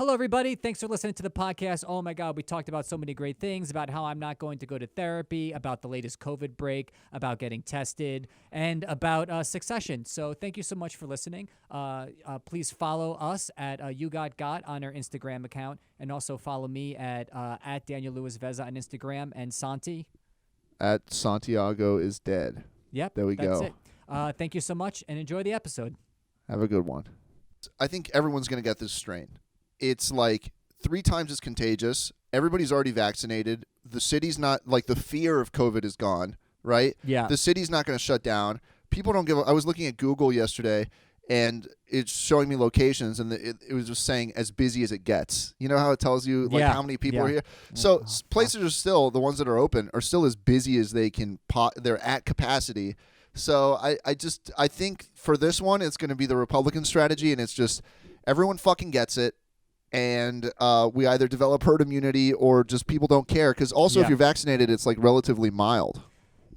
Hello, everybody. Thanks for listening to the podcast. Oh, my God. We talked about so many great things about how I'm not going to go to therapy, about the latest COVID break, about getting tested, and about Succession. So thank you so much for listening. Please follow us at YouGotGot on our Instagram account, and also follow me at Daniel Lewis Veza on Instagram, and Santi. At Santiago is dead. Yep. There we that's go. It. Thank you so much, and enjoy the episode. Have a good one. I think everyone's going to get this strain. It's like 3 times as contagious. Everybody's already vaccinated. The city's not, like, the fear of COVID is gone, right? Yeah. The city's not going to shut down. People don't give a... I was looking at Google yesterday, and it's showing me locations, and it was just saying as busy as it gets. You know how it tells you, like, how many people are here? So places are still, the ones that are open, are still as busy as they can... they're at capacity. So I think for this one, it's going to be the Republican strategy, and it's just everyone fucking gets it. And we either develop herd immunity or just people don't care. Because also, if you're vaccinated, it's like relatively mild.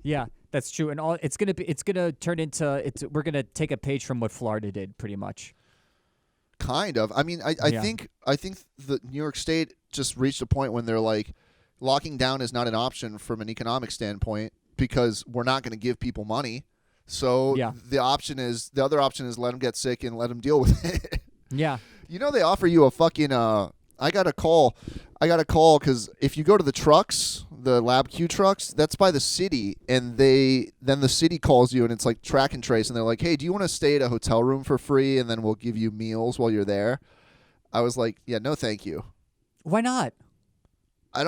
Yeah, that's true. And it's gonna turn into we're gonna take a page from what Florida did, pretty much. Kind of. I mean, I think the New York State just reached a point when they're like, locking down is not an option from an economic standpoint because we're not going to give people money. So the other option is let them get sick and let them deal with it. Yeah. You know, they offer you a fucking, I got a call because if you go to the trucks, the LabQ trucks, that's by the city, and then the city calls you, and it's like track and trace, and they're like, hey, do you want to stay at a hotel room for free, and then we'll give you meals while you're there? I was like, yeah, no thank you. Why not? I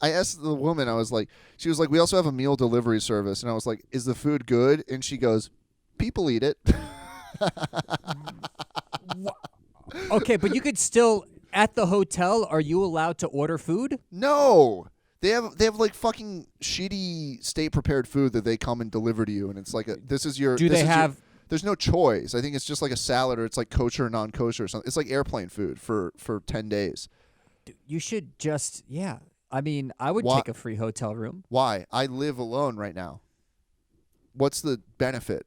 asked the woman, she was like, we also have a meal delivery service, and I was like, is the food good? And she goes, people eat it. Okay, but you could still, at the hotel, are you allowed to order food? No. They have like fucking shitty state prepared food that they come and deliver to you, and it's like there's no choice. I think it's just like a salad, or it's like kosher or non-kosher or something. It's like airplane food for 10 days. Dude, you should just, I mean, I would take a free hotel room. Why? I live alone right now. What's the benefit?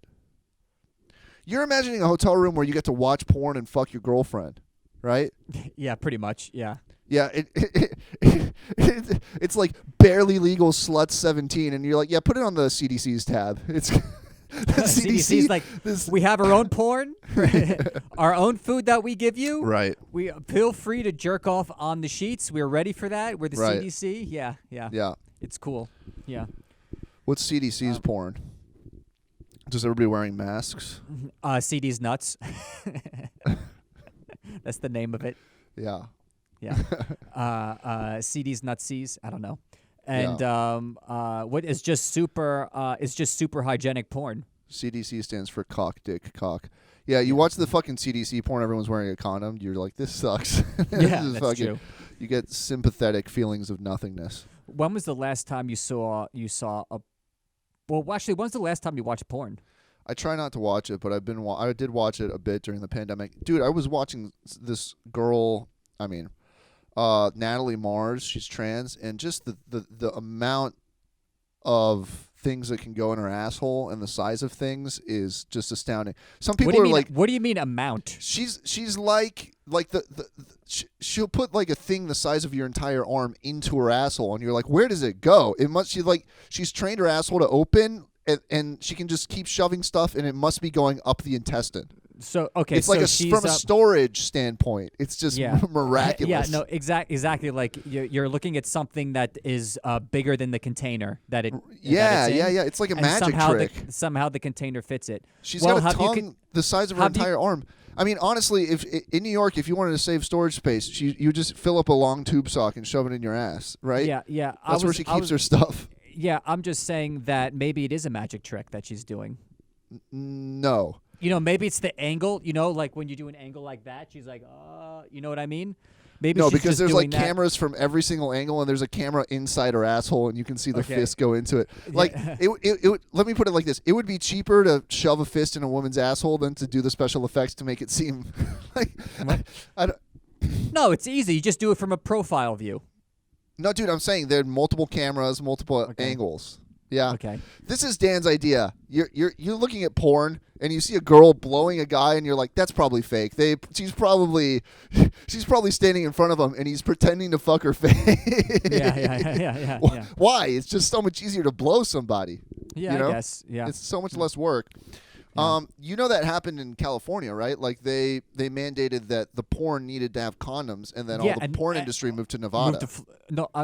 You're imagining a hotel room where you get to watch porn and fuck your girlfriend, right? Yeah, pretty much. Yeah. Yeah, it's like barely legal sluts 17, and you're like, yeah, put it on the CDC's tab. It's the CDC's like, we have our own porn, our own food that we give you. Right. We feel free to jerk off on the sheets. We're ready for that. We're the CDC. Yeah. It's cool. Yeah. What's CDC's porn? Just everybody wearing masks? CD's nuts. That's the name of it. Yeah. CD's nutsies. I don't know. And what is just super? It's just super hygienic porn. CDC stands for cock, dick, cock. Yeah, you watch the fucking CDC porn. Everyone's wearing a condom. You're like, this sucks. That's true. You get sympathetic feelings of nothingness. When was the last time you saw a? Well, actually, when's the last time you watched porn? I try not to watch it, but I did watch it a bit during the pandemic. Dude, I was watching this girl, Natalie Mars, she's trans, and just the amount of things that can go in her asshole and the size of things is just astounding. Some people are like, what do you mean amount? She's like she'll put like a thing the size of your entire arm into her asshole, and you're like, where does it go? She's trained her asshole to open, and she can just keep shoving stuff, and it must be going up the intestine. So okay, it's like from a storage standpoint, it's just miraculous. Yeah, no, exactly. Like you're looking at something that is bigger than the container that it. Yeah. It's like a magic trick. Somehow the container fits it. She's got a tongue the size of her entire arm. I mean, honestly, if in New York, if you wanted to save storage space, you just fill up a long tube sock and shove it in your ass, right? Yeah. That's where she keeps her stuff. Yeah, I'm just saying that maybe it is a magic trick that she's doing. No. You know, maybe it's the angle. You know, like when you do an angle like that, she's like, you know what I mean? Maybe no, she's because just there's doing like cameras from every single angle, and there's a camera inside her asshole, and you can see the fist go into it. Like, it. Let me put it like this: it would be cheaper to shove a fist in a woman's asshole than to do the special effects to make it seem like. I don't. No, it's easy. You just do it from a profile view. No, dude, I'm saying there are multiple cameras, multiple angles. Yeah. Okay. This is Dan's idea. You're looking at porn and you see a girl blowing a guy and you're like, that's probably fake. She's probably standing in front of him and he's pretending to fuck her face. Yeah. Why? It's just so much easier to blow somebody. Yeah, you know? I guess. Yeah. It's so much less work. Yeah. You know that happened in California, right? Like they mandated that the porn needed to have condoms, and then all the porn industry moved to Nevada.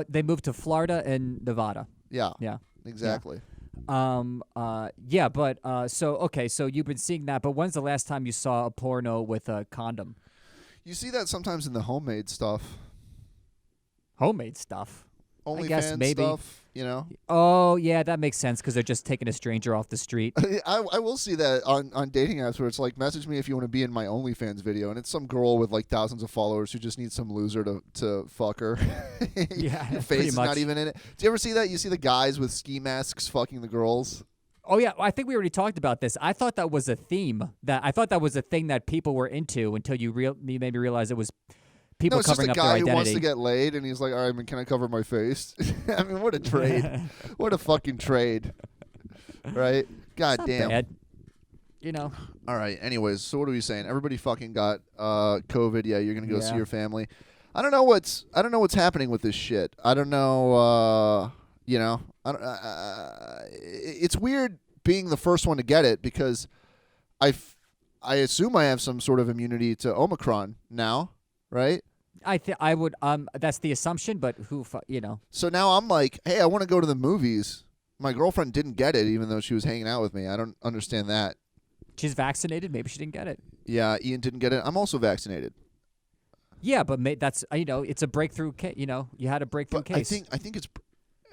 They moved to Florida and Nevada. Yeah. Yeah. Exactly. Yeah, but so you've been seeing that, but when's the last time you saw a porno with a condom? You see that sometimes in the homemade stuff. Homemade stuff? I guess OnlyFans maybe. stuff, you know? Oh, yeah, that makes sense because they're just taking a stranger off the street. I will see that on dating apps where it's like, message me if you want to be in my OnlyFans video, and it's some girl with like thousands of followers who just needs some loser to fuck her. Yeah, Your pretty face is much. not even in it. Do you ever see that? You see the guys with ski masks fucking the girls? Oh, yeah, I think we already talked about this. I thought that was a theme. I thought that was a thing that people were into until you made me realize it was people No, it's just covering a up their guy identity. who wants to get laid, and he's like, all right, can I cover my face? I mean, what a trade. What a fucking trade. Right? God Not damn. bad. You know. All right. Anyways, so what are we saying? Everybody fucking got COVID. Yeah, you're gonna go see Yeah. your family. I don't know what's happening with this shit. I don't know. You know, it's weird being the first one to get it because I assume I have some sort of immunity to Omicron now, right? I would that's the assumption, but you know. So now I'm like, hey, I want to go to the movies. My girlfriend didn't get it, even though she was hanging out with me. I don't understand that. She's vaccinated. Maybe she didn't get it. Yeah, Ian didn't get it. I'm also vaccinated. Yeah, but that's it's a breakthrough case. You know, you had a breakthrough But case. I think it's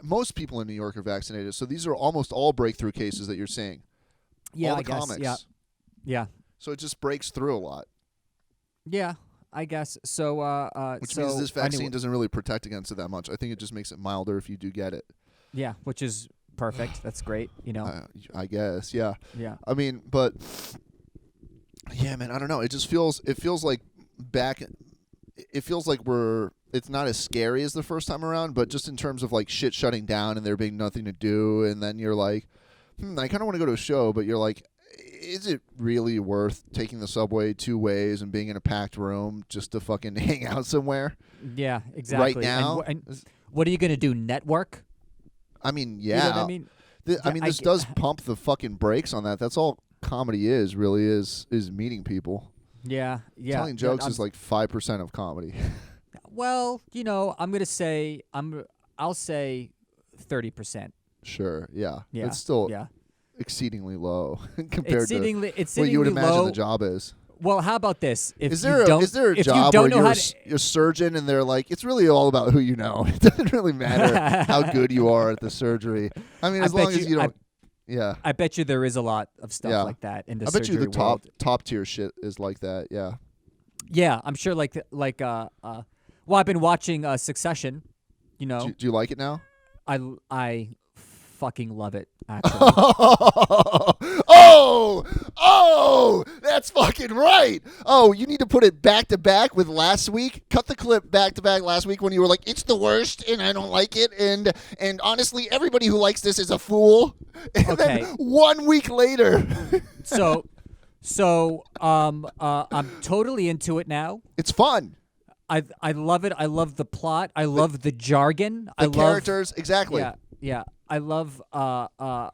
most people in New York are vaccinated. So these are almost all breakthrough cases that you're seeing. Yeah, all the I guess. comics. Yeah. So it just breaks through a lot. Yeah, I guess. So Which means this vaccine doesn't really protect against it that much. I think it just makes it milder if you do get it. Yeah, which is perfect. That's great. You know. I guess. Yeah. Yeah. I mean, but yeah, man, I don't know. It feels like it's not as scary as the first time around, but just in terms of like shit shutting down and there being nothing to do, and then you're like, I kind of want to go to a show, but you're like, is it really worth taking the subway 2 ways and being in a packed room just to fucking hang out somewhere? Yeah, exactly. Right now? And what are you going to do, network? I mean, yeah. You know what I mean? This does pump the fucking brakes on that. That's all comedy really is meeting people. Yeah. Telling jokes is like 5% of comedy. Well, you know, I'm going to say I'll say 30%. Sure, yeah. Yeah. It's still yeah. exceedingly low compared Exceedingly to what you would imagine low. the job is. Well, how about this? Is there a job where you're a surgeon and they're like, it's really all about who you know. It doesn't really matter how good you are at the surgery. I mean, as long as you don't. Yeah. I bet you there is a lot of stuff like that in the surgery I bet you the world. top tier shit is like that. Yeah. Yeah, I'm sure. Well, I've been watching Succession. You know. Do you like it now? I fucking love it. Actually. Oh, that's fucking right. Oh, you need to put it back to back with last week. Cut the clip back to back last week when you were like, it's the worst and I don't like it. And honestly, everybody who likes this is a fool. And then 1 week later. So I'm totally into it now. It's fun. I love it. I love the plot. I love the jargon. The characters, exactly. Yeah. I love I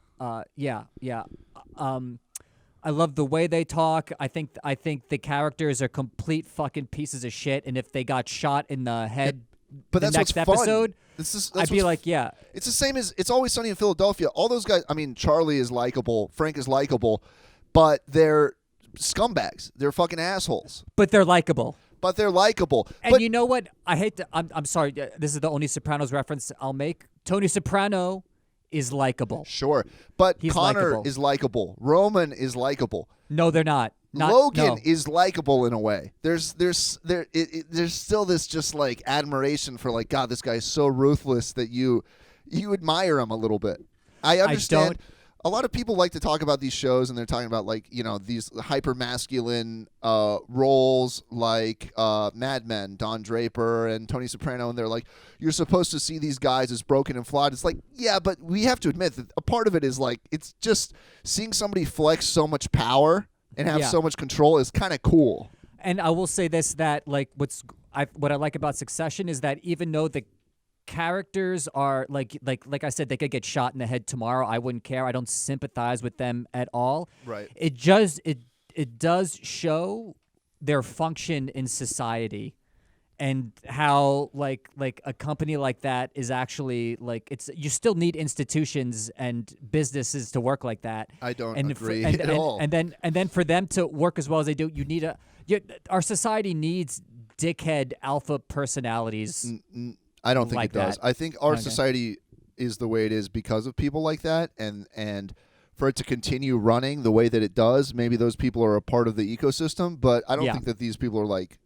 love the way they talk. I think the characters are complete fucking pieces of shit, and if they got shot in the head but the that's next what's episode, fun. I'd be like, yeah. It's the same as It's Always Sunny in Philadelphia. All those guys, I mean, Charlie is likable, Frank is likable, but they're scumbags. They're fucking assholes. But they're likable. And you know what? I hate to. I'm sorry. This is the only Sopranos reference I'll make. Tony Soprano is likable. Sure, but He's Connor likable. is likable. Roman is likable. No, they're not. Logan is likable in a way. There's still this just like admiration for like, God, this guy is so ruthless that you admire him a little bit. I understand. a lot of people like to talk about these shows, and they're talking about like these hyper masculine roles like Mad Men, Don Draper and Tony Soprano, and they're like, you're supposed to see these guys as broken and flawed. It's like, yeah, but we have to admit that a part of it is like it's just seeing somebody flex so much power and have so much control is kind of cool. And I will say this, that like what I like about Succession is that even though the characters are like I said, they could get shot in the head tomorrow, I wouldn't care. I don't sympathize with them at all. Right. It does show their function in society and how like a company like that is actually like you still need institutions and businesses to work like that. I don't agree at all. And then for them to work as well as they do, you need our society needs dickhead alpha personalities. I don't think like it does. that. I think our society is the way it is because of people like that, and for it to continue running the way that it does, maybe those people are a part of the ecosystem, but I don't think that these people are like,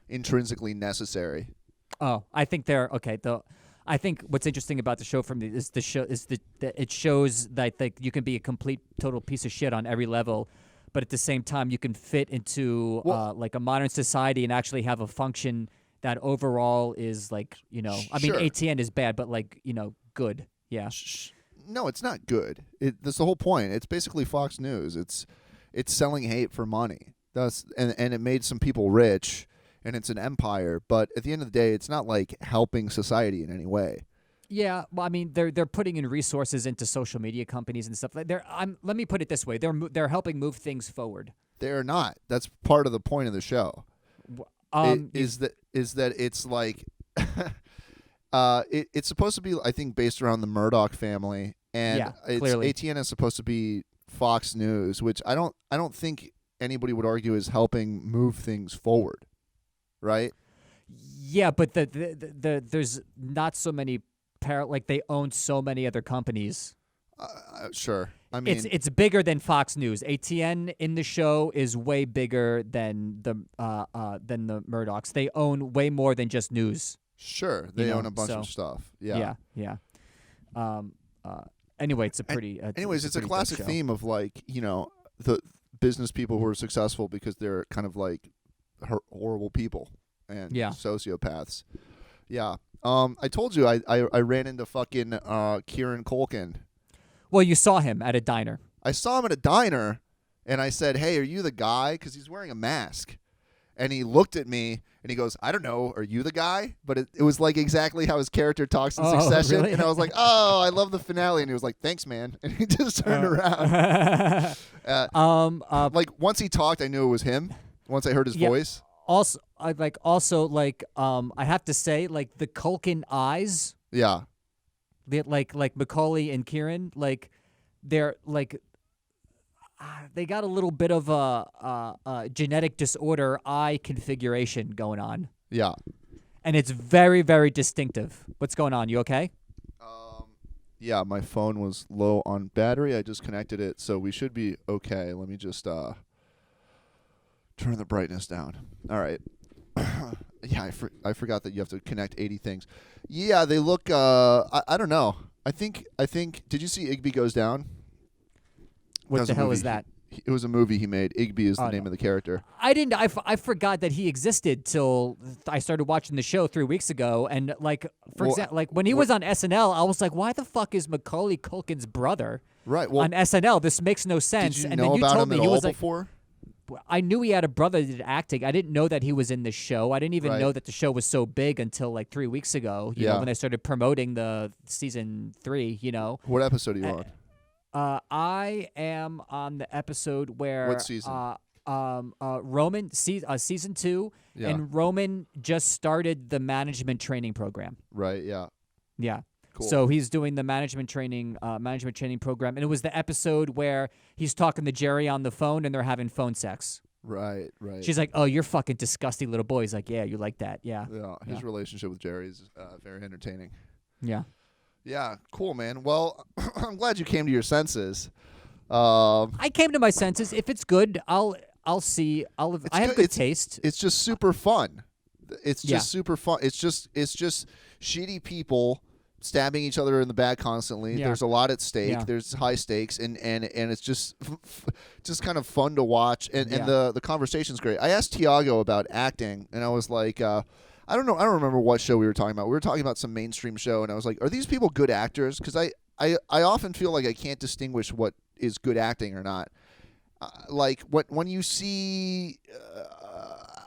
intrinsically necessary. Oh, I think they're okay. I think what's interesting about the show it shows that you can be a complete total piece of shit on every level, but at the same time you can fit into like a modern society and actually have a function that overall is like, I mean, Sure. ATN is bad, but like, good. Yeah. No, it's not good. That's the whole point. It's basically Fox News. It's selling hate for money. And it made some people rich, and it's an empire. But at the end of the day, it's not like helping society in any way. Yeah, well, I mean, they're putting in resources into social media companies and stuff. Let me put it this way: they're helping move things forward. They're not. That's part of the point of the show. Is that it's like it's supposed to be, I think, based around the Murdoch family, and clearly. ATN is supposed to be Fox News, which I don't think anybody would argue is helping move things forward, right? Yeah, but there's not so many like they own so many other companies. Sure. I mean, it's bigger than Fox News. ATN in the show is way bigger than the Murdochs. They own way more than just news. Sure, they own a bunch of stuff. Yeah. Anyway, it's a pretty. It's a classic theme of like the business people who are successful because they're kind of like horrible people and sociopaths. Yeah. I told you I ran into fucking Kieran Culkin. Well, you saw him at a diner. I saw him at a diner, and I said, "Hey, are you the guy?" Because he's wearing a mask. And he looked at me, and he goes, "I don't know. Are you the guy?" But it was like exactly how his character talks in Succession. Really? And I was like, "Oh, I love the finale." And he was like, "Thanks, man." And he just turned around. Like once he talked, I knew it was him. Once I heard his voice. Also, I have to say, like the Culkin eyes. Yeah. Like Macaulay and Kieran, like they're like they got a little bit of a genetic disorder eye configuration going on. Yeah. And it's very, very distinctive. What's going on? You okay? Yeah, my phone was low on battery. I just connected it, so we should be okay. Let me just turn the brightness down. All right. Yeah, I forgot that you have to connect 80 things. Yeah, they look. I don't know. I think. Did you see Igby Goes Down? What the hell is that? It was a movie he made. Igby is the name of the character. I didn't. I forgot that he existed till I started watching the show 3 weeks ago. And like, for example, like when he was on SNL, I was like, why the fuck is Macaulay Culkin's brother on SNL? This makes no sense. Did you know about him at all before? I knew he had a brother that did acting. I didn't know that he was in the show. I didn't even know that the show was so big until like 3 weeks ago. You know, when they started promoting the season 3. You know, what episode are you on? I am on the episode where what season? Roman season 2, and Roman just started the management training program. Right. Yeah. Yeah. Cool. So he's doing the management training program, and it was the episode where he's talking to Jerry on the phone, and they're having phone sex. Right. She's like, "Oh, you're fucking disgusting little boy." He's like, "Yeah, you like that, yeah." Yeah. His relationship with Jerry is very entertaining. Yeah. Yeah. Cool, man. Well, I'm glad you came to your senses. I came to my senses. If it's good, I'll see. I have good taste. It's just super fun. It's just super fun. It's just shitty people stabbing each other in the back constantly. Yeah. There's a lot at stake. Yeah. There's high stakes, and it's just kind of fun to watch. And the conversation's great. I asked Tiago about acting, and I was like, I don't know. I don't remember what show we were talking about. We were talking about some mainstream show, and I was like, are these people good actors? Because I often feel like I can't distinguish what is good acting or not. Like when you see,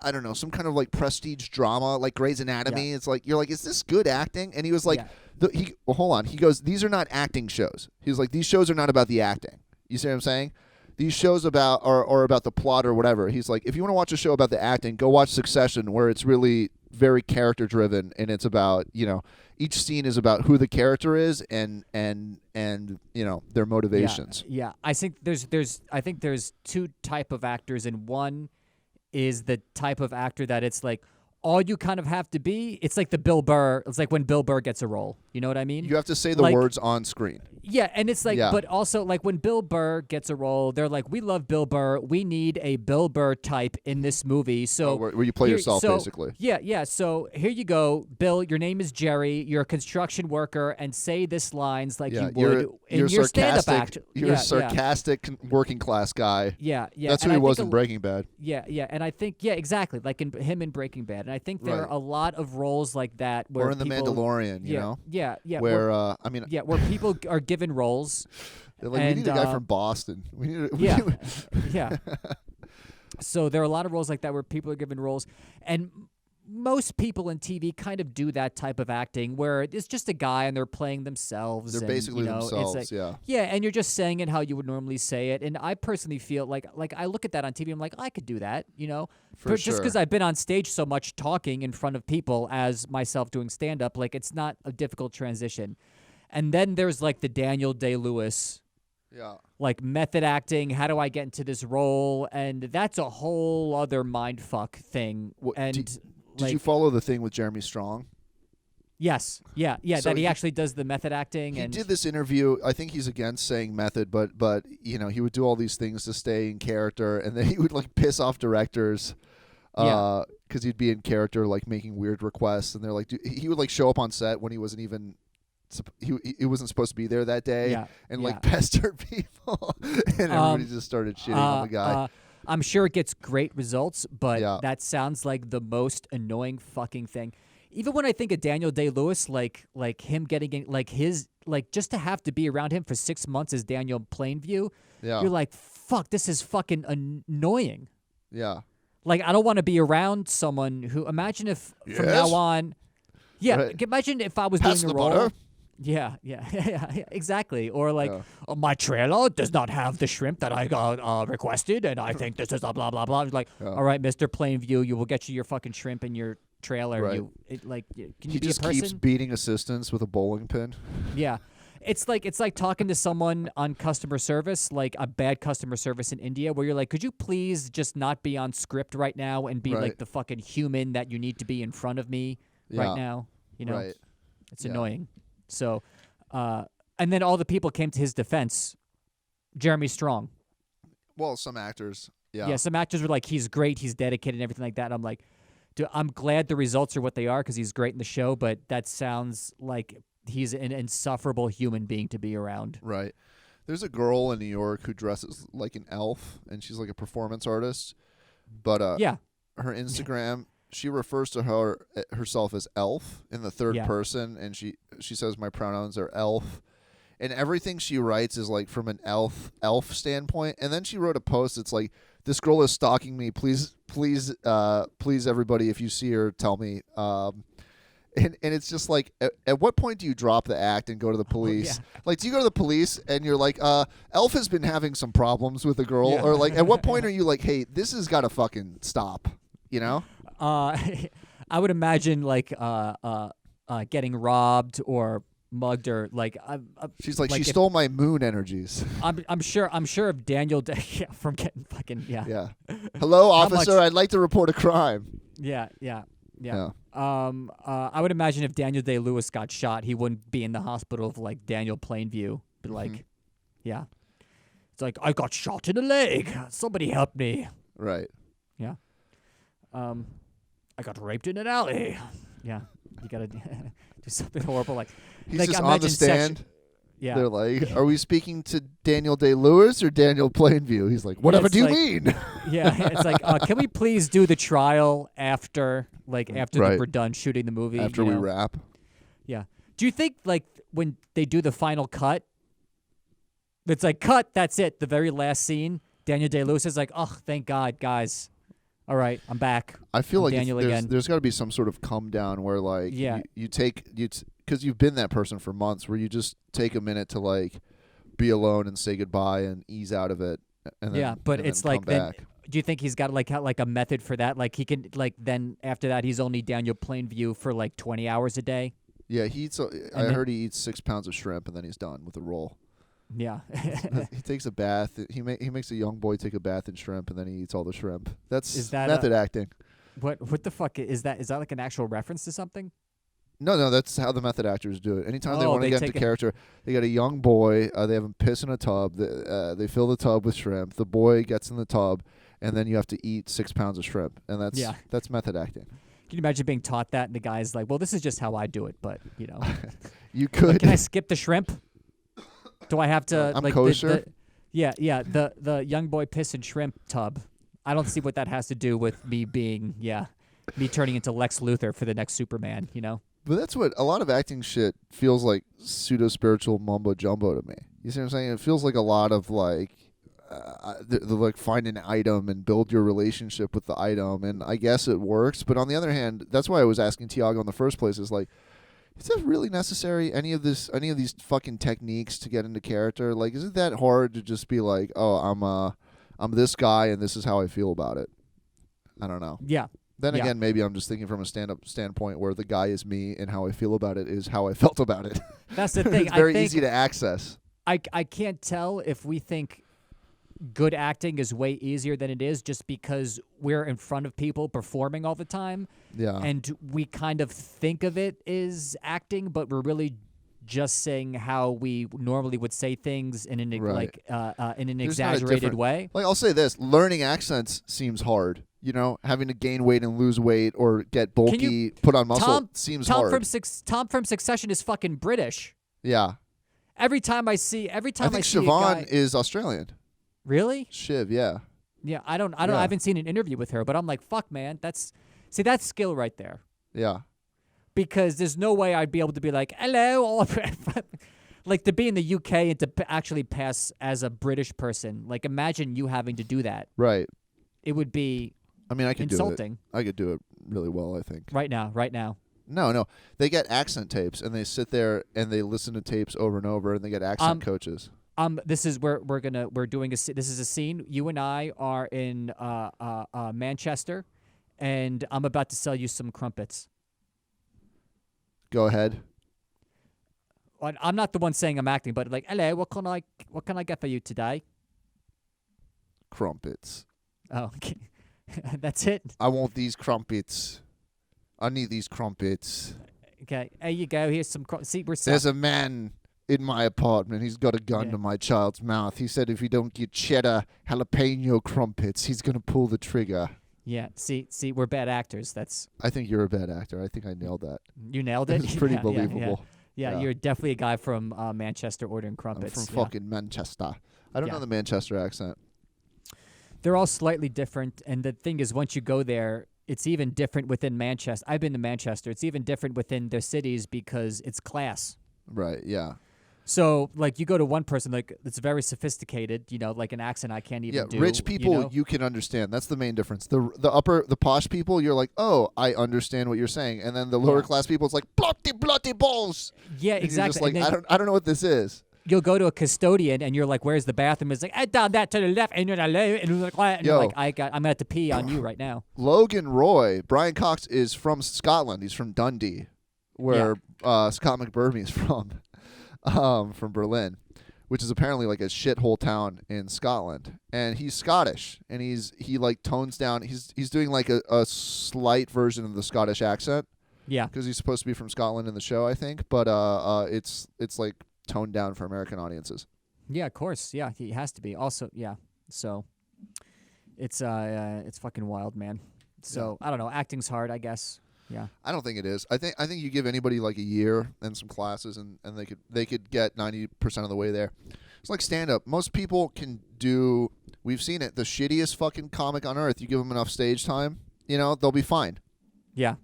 I don't know, some kind of like prestige drama like Grey's Anatomy, it's like you're like, is this good acting? And he was like, hold on. He goes, these are not acting shows. He was like, these shows are not about the acting. You see what I'm saying? These shows about are about the plot or whatever. He's like, if you want to watch a show about the acting, go watch Succession, where it's really very character driven, and it's about, each scene is about who the character is and their motivations. Yeah. I think there's two type of actors, and one is the type of actor that it's like all you kind of have to be. It's like it's like when Bill Burr gets a role. You know what I mean? You have to say the words on screen. Yeah, and it's like, but also like when Bill Burr gets a role, they're like, we love Bill Burr. We need a Bill Burr type in this movie. So where you play yourself, basically. Yeah. So here you go, Bill. Your name is Jerry. You're a construction worker, and say this lines like you would in your stand-up act. You're a sarcastic working class guy. Yeah. That's who he was in Breaking Bad. Yeah, and I think exactly, like him in Breaking Bad, and I think there are a lot of roles like that where or in The Mandalorian, you know. Yeah. Where where people are given roles. Like, we need a guy from Boston. Yeah. So there are a lot of roles like that where people are given roles, and most people in TV kind of do that type of acting where it's just a guy and they're playing themselves. They're basically themselves, it's like, Yeah, and you're just saying it how you would normally say it. And I personally feel like I look at that on TV, I'm like, I could do that, just because I've been on stage so much talking in front of people as myself doing stand-up, like it's not a difficult transition. And then there's like the Daniel Day-Lewis, like method acting. How do I get into this role? And that's a whole other mindfuck thing. Did you follow the thing with Jeremy Strong? Yes. Yeah. So that he actually does the method acting. He did this interview. I think he's against saying method, but he would do all these things to stay in character, and then he would like piss off directors. Because he'd be in character, like making weird requests, and they're like, he would like show up on set when he wasn't even. He wasn't supposed to be there that day, and like pester people, and everybody just started shitting on the guy. I'm sure it gets great results, but that sounds like the most annoying fucking thing. Even when I think of Daniel Day-Lewis, like him getting in, like his, like just to have to be around him for 6 months as Daniel Plainview, you're like, fuck, this is fucking annoying. Yeah. Like, I don't want to be around someone who, imagine if from now on, imagine if I was doing the role. Butter. Yeah, exactly. Or like, my trailer does not have the shrimp that I got requested, and I think this is a blah, blah, blah. It's like, all right, Mr. Plainview, you will get you your fucking shrimp in your trailer. Right. Can you he be a just person? keeps beating assistants with a bowling pin. Yeah. It's like talking to someone on customer service, like a bad customer service in India, where you're like, could you please just not be on script right now and be like the fucking human that you need to be in front of me right now? Right. It's annoying. So, and then all the people came to his defense. Jeremy Strong. Well, some actors, Yeah, some actors were like, he's great, he's dedicated and everything like that. I'm like, dude, I'm glad the results are what they are because he's great in the show, but that sounds like he's an insufferable human being to be around. Right. There's a girl in New York who dresses like an elf, and she's like a performance artist. But her Instagram, she refers to herself as elf in the third person, and she says my pronouns are elf. And everything she writes is like from an elf standpoint. And then she wrote a post that's like, this girl is stalking me. Please, everybody, if you see her, tell me. And it's just like, at what point do you drop the act and go to the police? Like, do you go to the police and you're like, Elf has been having some problems with a girl? Or like, at what point are you like, hey, this has got to fucking stop, you know? I would imagine like getting robbed or mugged or like. She's like, she stole my moon energies. I'm sure if Daniel from getting fucking Yeah. Hello, officer. I'd like to report a crime. Yeah. I would imagine if Daniel Day-Lewis got shot, he wouldn't be in the hospital of like Daniel Plainview. But like, it's like, I got shot in the leg. Somebody help me. Right. Yeah. I got raped in an alley. Yeah. You gotta do something horrible like. He's like just on the stand. Yeah. They're like, "Are we speaking to Daniel Day-Lewis or Daniel Plainview?" He's like, "Whatever do you mean?" Yeah, it's like, can we please do the trial after Right. we're done shooting the movie? After you we know? wrap. Yeah. Do you think like when they do the final cut, it's like cut, that's it, the very last scene, Daniel Day-Lewis is like, oh, thank God, guys. All right, I'm back. I feel like Daniel there's again. there's got to be some sort of come down where like Yeah. you take because you've been that person for months where you just take a minute to like be alone and say goodbye and ease out of it. And then, Yeah, but and it's then like come then. back. Do you think he's got like a method for that? Like he can like then after that he's only Daniel Plainview for like 20 hours a day. Yeah, he eats. I heard he eats 6 pounds of shrimp and then he's done with the roll. Yeah. He takes a bath. He makes a young boy take a bath in shrimp and then he eats all the shrimp. That's Is that method acting. What the fuck is that? Is that like an actual reference to something? No, that's how the method actors do it. Anytime they Oh, want to they get take into it- character, they got a young boy. They have him piss in a tub. They fill the tub with shrimp. The boy gets in the tub, and then you have to eat 6 pounds of shrimp, and that's method acting. Can you imagine being taught that and the guy's like, well, this is just how I do it, but you know, You could. like, can I skip the shrimp? Do I have to? I'm like kosher. The young boy piss and shrimp tub. I don't see what that has to do with me being me turning into Lex Luthor for the next Superman. You know. But that's what a lot of acting shit feels like, pseudo spiritual mumbo jumbo to me. You see what I'm saying? It feels like a lot of like, the like find an item and build your relationship with the item, and I guess it works. But on the other hand, that's why I was asking Tiago in the first place. Is like, is that really necessary? Any of these fucking techniques to get into character? Like, is it that hard to just be like, oh, I'm this guy and this is how I feel about it? I don't know. Yeah. Then Yeah. again, maybe I'm just thinking from a stand-up standpoint where the guy is me and how I feel about it is how I felt about it. That's the thing. It's very I think easy to access. I can't tell if we think good acting is way easier than it is just because we're in front of people performing all the time. Yeah. And we kind of think of it as acting, but we're really just saying how we normally would say things in an Right. in an There's not a exaggerated different- way. Like, I'll say this, learning accents seems hard. You know, having to gain weight and lose weight or get bulky, put on muscle seems hard. Tom from Succession is fucking British. Yeah. Every time I see I think a Siobhan guy, is Australian. really? Shiv, yeah. Yeah, I don't. Yeah. I haven't seen an interview with her, but I'm like, fuck, man. That's skill right there. Yeah. Because there's no way I'd be able to be like, hello, like to be in the UK and to actually pass as a British person. Like, imagine you having to do that. Right. It would be I mean, I could insulting. do it. I could do it really well, I think. Right now. No. They get accent tapes and they sit there and they listen to tapes over and over and they get accent coaches. This is where we're doing this is a scene. You and I are in Manchester, and I'm about to sell you some crumpets. Go ahead. I'm not the one saying I'm acting, but like, hello, what can I get for you today? Crumpets. Oh, okay. That's it. I want these crumpets. I need these crumpets. Okay, there you go. Here's some. See, we're There's a man in my apartment. He's got a gun Yeah. to my child's mouth. He said if you don't get cheddar jalapeno crumpets, he's going to pull the trigger. Yeah. See, we're bad actors. That's I think you're a bad actor. I think I nailed that. you nailed it. It's pretty Yeah, believable. Yeah, you're definitely a guy from Manchester ordering I'm crumpets. from yeah. fucking Manchester. I don't Yeah. know the Manchester accent. They're all slightly different, and the thing is, once you go there, it's even different within Manchester. I've been to Manchester. It's even different within their cities because it's class. Right, yeah. So, like, you go to one person, like, it's very sophisticated, you know, like an accent I can't even do. Rich people you know? can understand. That's the main difference. The posh people, you're like, oh, I understand what you're saying, and then the lower Yeah. class people, it's like bloody balls. Yeah, And exactly. You're just like, And then I don't know what this is. you'll go to a custodian and you're like, "Where's the bathroom?" It's like, "I down that to the left," and you're like, and you're Yo. like, I'm gonna have to pee on you right now. Logan Roy, Brian Cox is from Scotland. He's from Dundee, where Scott McBurney is from Berlin, which is apparently like a shithole town in Scotland. And he's Scottish, and he like tones down. He's doing like a slight version of the Scottish accent Yeah, because he's supposed to be from Scotland in the show, I think. But it's like toned down for American audiences. yeah, of course, yeah, he has to be. Also, yeah, so it's fucking wild, man. So I don't know, acting's hard, I guess. Yeah. I don't think it is. I think you give anybody like a year and some classes, and they could get 90% of the way there. It's like stand up. Most people can do. We've seen it. The shittiest fucking comic on earth. You give them enough stage time, they'll be fine. Yeah.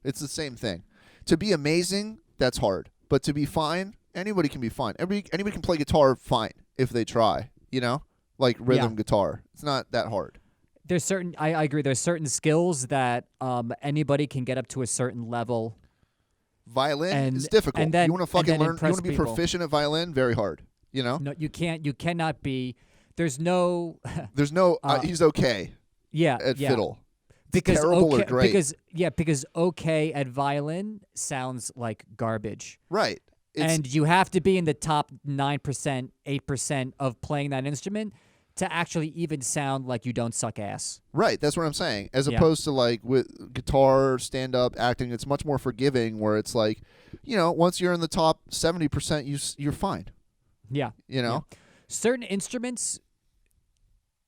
It's the same thing. To be amazing, that's hard. But to be fine, anybody can be fine. Anybody can play guitar fine if they try. Like rhythm guitar. It's not that hard. There's certain. I agree. There's certain skills that anybody can get up to a certain level. Violin is difficult. And then, you want to fucking learn. You want to be people. proficient at violin. Very hard. No, you can't. You cannot be. There's no. There's no. He's okay. Yeah. At fiddle. Because terrible okay, or great. Because okay at violin sounds like garbage. Right. And you have to be in the top 9%, 8% of playing that instrument to actually even sound like you don't suck ass. Right, that's what I'm saying. As opposed to like with guitar, stand-up, acting, it's much more forgiving where it's like, once you're in the top 70%, you're fine. Yeah. Yeah. Certain instruments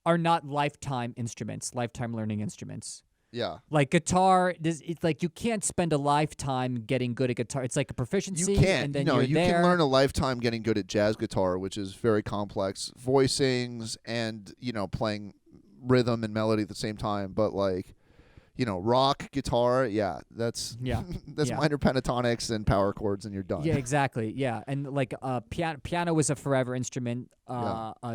are not lifetime learning instruments. Yeah. Like guitar, it's like you can't spend a lifetime getting good at guitar. It's like a proficiency. You can't. And then you there. can learn a lifetime getting good at jazz guitar, which is very complex, voicings and, playing rhythm and melody at the same time. But like, rock guitar, that's minor pentatonics and power chords, and you're done. Yeah, exactly. Yeah, and like piano is a forever instrument.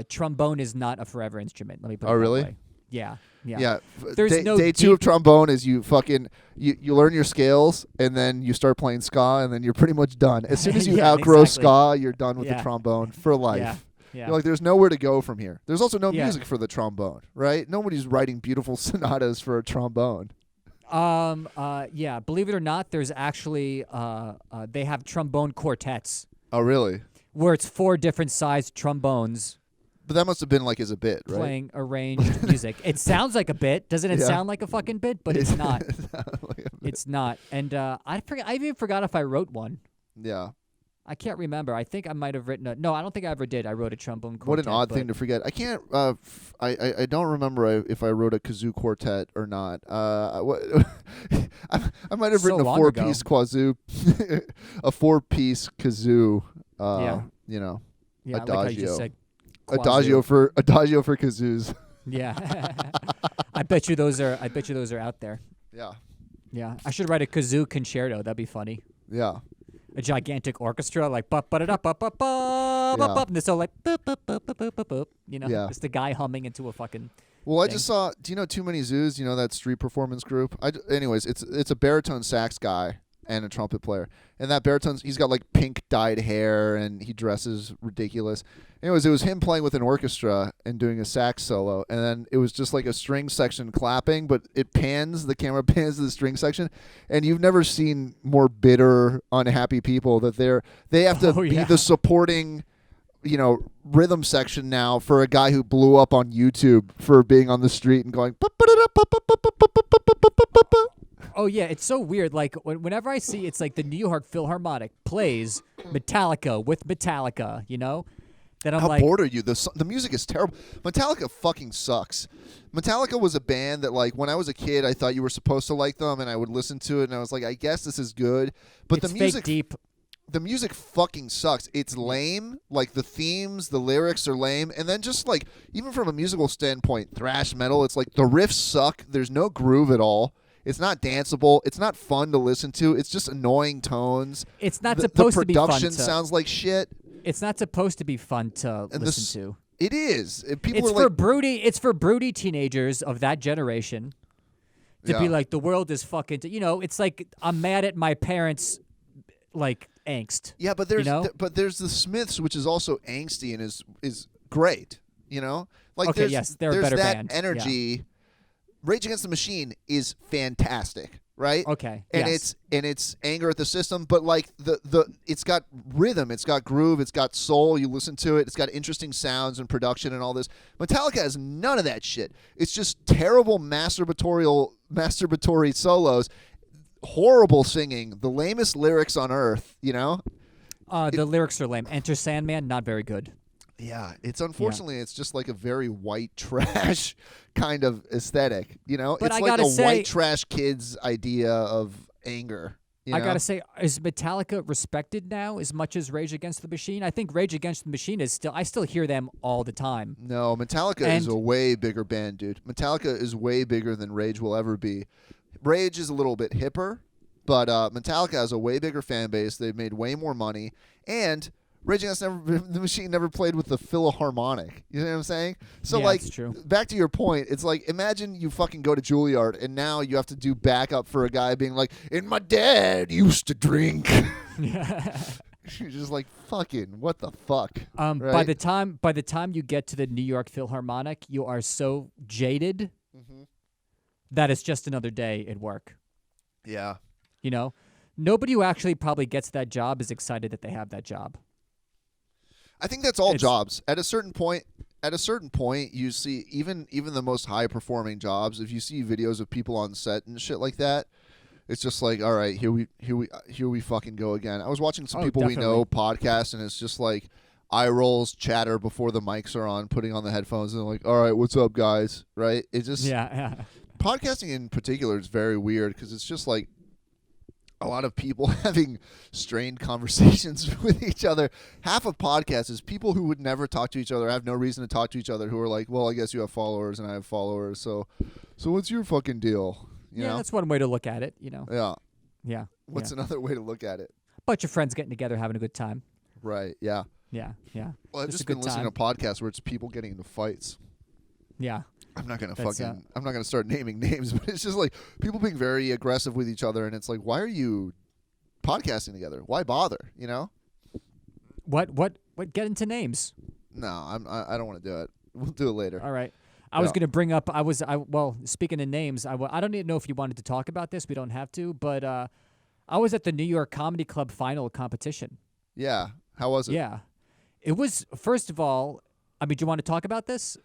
Trombone is not a forever instrument. Let me put it that really? way. Yeah. Yeah. There's day 2 of trombone is you fucking you learn your scales and then you start playing ska and then you're pretty much done. As soon as you outgrow ska, you're done with the trombone for life. Yeah. You're like, there's nowhere to go from here. There's also no music for the trombone, right? Nobody's writing beautiful sonatas for a trombone. Believe it or not, there's actually they have trombone quartets. Oh, really? Where it's 4 different sized trombones. But that must have been like as a bit, right? Playing arranged music. It sounds like a bit. Doesn't it sound like a fucking bit? But it's not. It's not. And I even forgot if I wrote one. Yeah. I can't remember. I think I might have written no, I don't think I ever did. I wrote a trombone quartet. What an odd thing to forget. I can't. I don't remember if I wrote a kazoo quartet or not. I might have written a 4-piece kazoo, a 4-piece kazoo. Yeah, adagio. I like how you just said adagio for kazoos. Yeah. I bet you those are out there. Yeah. Yeah. I should write a kazoo concerto. That'd be funny. Yeah. A gigantic orchestra like ba ba da ba ba ba ba ba, and it's all like boop boop boop boop boop boop. Just the guy humming into a fucking. Well, thing. I just saw. Do you know Too Many Zoos? You know that street performance group. Anyways, it's a baritone sax guy and a trumpet player, and that he's got like pink dyed hair and he dresses ridiculous. Anyways, it was him playing with an orchestra and doing a sax solo, and then it was just like a string section clapping, but the camera pans to the string section, and you've never seen more bitter, unhappy people that they have to be the supporting, rhythm section now for a guy who blew up on YouTube for being on the street and going. Oh yeah, it's so weird. Like whenever I see, it's like the New York Philharmonic plays Metallica with Metallica, Then I'm How bored are you? The music is terrible. Metallica fucking sucks. Metallica was a band that, like, when I was a kid, I thought you were supposed to like them, and I would listen to it, and I was like, I guess this is good. But it's the music, fake deep. The music fucking sucks. It's lame. Like the themes, the lyrics are lame, and then just like even from a musical standpoint, thrash metal, it's like the riffs suck. There's no groove at all. It's not danceable. It's not fun to listen to. It's just annoying tones. It's not supposed to be fun. The production sounds like shit. It's not supposed to be fun to listen to. It is. It's for broody teenagers of that generation to be like, the world is fucking. It's like I'm mad at my parents, like angst. Yeah, but there's the Smiths, which is also angsty and is great. Like okay, they're a better that band. Energy. Yeah. Rage Against the Machine is fantastic, right? Okay. And it's anger at the system, but like it's got rhythm, it's got groove, it's got soul. You listen to it, it's got interesting sounds and production and all this. Metallica has none of that shit. It's just terrible masturbatory solos, horrible singing, the lamest lyrics on earth. The lyrics are lame. Enter Sandman, not very good. Yeah, unfortunately it's just like a very white trash kind of aesthetic, But it's I like gotta a say, white trash kids idea of anger. I gotta say, is Metallica respected now as much as Rage Against the Machine? I think Rage Against the Machine is still. I still hear them all the time. No, Metallica is a way bigger band, dude. Metallica is way bigger than Rage will ever be. Rage is a little bit hipper, but Metallica has a way bigger fan base. They've made way more money, and Rage Against the Machine never played with the Philharmonic. You know what I'm saying? So, yeah, like, that's true. Back to your point, it's like, imagine you fucking go to Juilliard, and now you have to do backup for a guy being like, and my dad used to drink. You're just like, fucking, what the fuck? Right? By the time you get to the New York Philharmonic, you are so jaded that it's just another day at work. Yeah. You know? Nobody who actually probably gets that job is excited that they have that job. I think that's all jobs. At a certain point, you see even the most high performing jobs. If you see videos of people on set and shit like that, it's just like, all right, here we fucking go again. I was watching some people we know podcast, and it's just like eye rolls, chatter before the mics are on, putting on the headphones, and they're like, all right, what's up, guys? Right? It just podcasting in particular is very weird because it's just like a lot of people having strained conversations with each other. Half of podcasts is people who would never talk to each other, have no reason to talk to each other, who are like, well, I guess you have followers and I have followers, so what's your fucking deal? You know? That's one way to look at it, you know. Yeah. What's another way to look at it? Bunch of friends getting together, having a good time. Right, yeah. Yeah. Well, I've just been listening to podcasts where it's people getting into fights. Yeah. I'm not gonna start naming names, but it's just like people being very aggressive with each other, and it's like, why are you podcasting together? Why bother? You know? What? Get into names. No, I don't want to do it. We'll do it later. All right. I was going to bring up. Well, speaking of names, I don't even know if you wanted to talk about this. We don't have to, but I was at the New York Comedy Club final competition. Yeah. How was it? Yeah. It was, first of all, I mean, do you want to talk about this?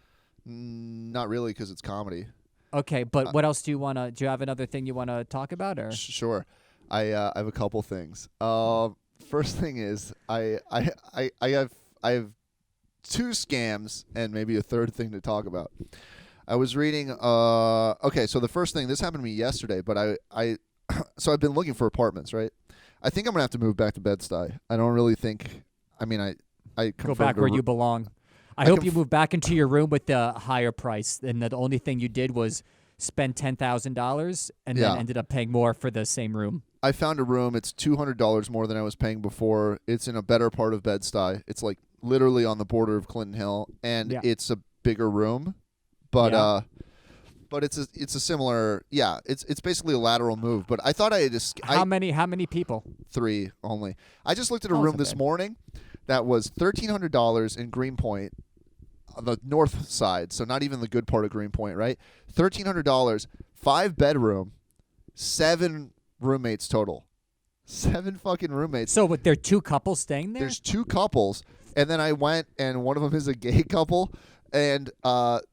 Not really, because it's comedy. Okay, but what else do you want to? Do you have another thing you want to talk about, or? Sure, I have a couple things. First thing is I have two scams and maybe a third thing to talk about. I was reading. Okay, so the first thing, this happened to me yesterday, but so I've been looking for apartments, right? I think I'm gonna have to move back to Bed-Stuy. I don't really think. I mean, I go back where you belong. I hope you move back into your room with the higher price, and the only thing you did was spend $10,000 and then ended up paying more for the same room. I found a room. It's $200 more than I was paying before. It's in a better part of Bed-Stuy. It's like literally on the border of Clinton Hill, and it's a bigger room, but it's a similar. Yeah, it's basically a lateral move. But I thought I had how many people? 3 only. I just looked at a room this morning that was $1,300 in Greenpoint. On the north side, so not even the good part of Greenpoint, right? $1,300, 5-bedroom, 7 roommates total. 7 fucking roommates. So, there are 2 couples staying there? There's 2 couples, and then I went, and one of them is a gay couple, and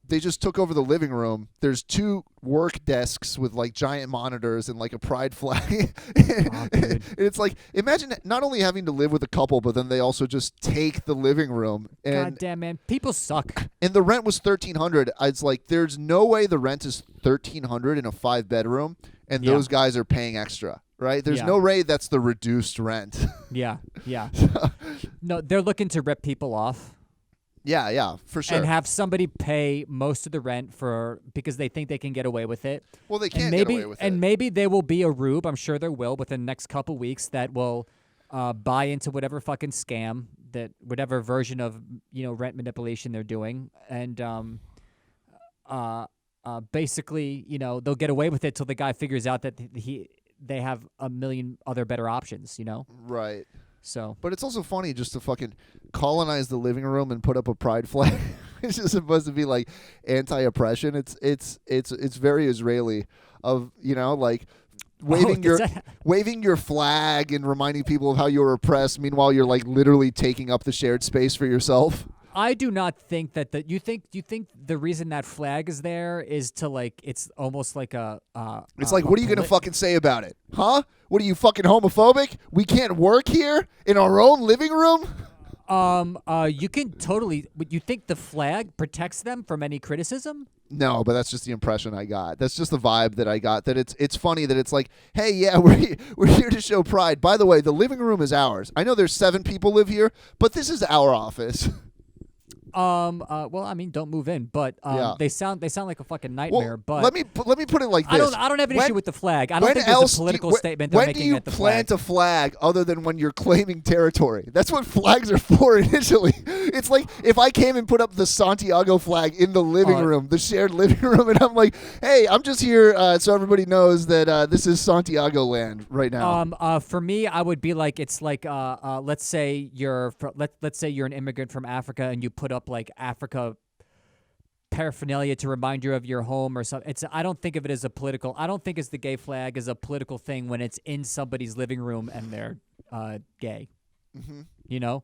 they just took over the living room. There's 2 work desks with like giant monitors and like a pride flag. And it's like, imagine not only having to live with a couple, but then they also just take the living room. And God damn, man, people suck. And the rent was $1,300. It's like, there's no way the rent is $1,300 in a 5-bedroom, and those guys are paying extra. Right? There's no way that's the reduced rent. Yeah. No, they're looking to rip people off. Yeah, for sure. And have somebody pay most of the rent because they think they can get away with it. Well, they can't get away with it. And maybe there will be a rube, I'm sure there will, within the next couple weeks that will buy into whatever fucking scam, whatever version of rent manipulation they're doing. And basically, they'll get away with it till the guy figures out that they have a million other better options, Right. So, but it's also funny just to fucking colonize the living room and put up a pride flag. It's just supposed to be like anti-oppression. It's very Israeli of like waving your flag and reminding people of how you're oppressed. Meanwhile, you're like literally taking up the shared space for yourself. I do not think that you think the reason that flag is there is to it's almost like it's like, what are you going to fucking say about it? Huh? What are you, fucking homophobic? We can't work here in our own living room? You can totally. But you think the flag protects them from any criticism? No, but that's just the impression I got. That's just the vibe that I got. That it's funny that it's like, hey, yeah, we're here to show pride. By the way, the living room is ours. I know there's 7 people live here, but this is our office. Well, I mean, don't move in, but they sound like a fucking nightmare. Well, but let me put it like this. I don't have an issue with the flag. I don't think there's a political statement they're making at the flag. When do you plant a flag other than when you're claiming territory? That's what flags are for initially. It's like if I came and put up the Santiago flag in the living room, the shared living room, and I'm like, hey, I'm just here so everybody knows that this is Santiago land right now. For me, I would be like, it's like, let's say let's say you're an immigrant from Africa and you put up like Africa paraphernalia to remind you of your home or something. I don't think of it as a political. I don't think as the gay flag is a political thing when it's in somebody's living room and they're gay. Mm-hmm. You know,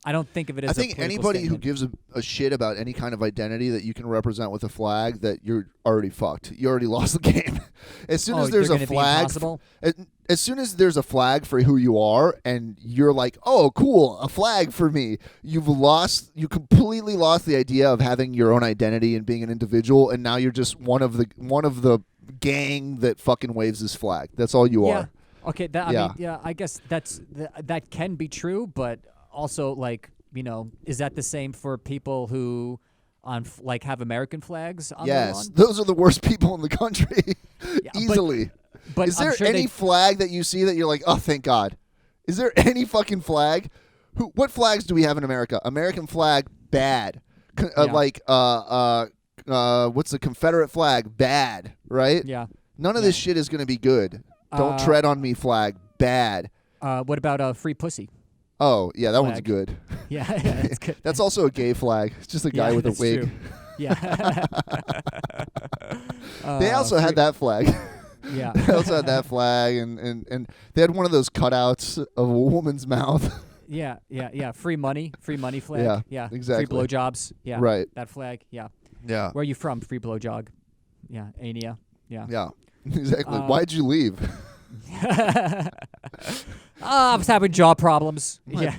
I don't think of it as. I think anybody who gives a shit about any kind of identity that you can represent with a flag, that you're already fucked. You already lost the game. As soon as there's a flag, as soon as there's a flag for who you are, and you're like, oh, cool, a flag for me, you completely lost the idea of having your own identity and being an individual, and now you're just one of the gang that fucking waves this flag. That's all you are. Okay. I mean, I guess that can be true, but also, like, you know, is that the same for people who have American flags on their lawn? Yes, those are the worst people in the country. Easily. But is there any flag that you see that you're like, oh, thank God? Is there any fucking flag? What flags do we have in America? American flag, bad. What's the Confederate flag? Bad, right? Yeah. None of this shit is going to be good. Don't tread on me flag, bad. What about free pussy? Oh, yeah, that flag. One's good. Yeah, that's good. That's also a gay flag. It's just a guy with a wig. True. Yeah. They also had that flag. Yeah. They also had that flag, and they had one of those cutouts of a woman's mouth. Yeah. Free money flag. Yeah, exactly. Free blowjobs. Yeah, right. That flag. Yeah. Yeah. Where are you from? Free blowjog. Yeah, Ania. Yeah. Yeah, exactly. Why'd you leave? I was having jaw problems. Yeah.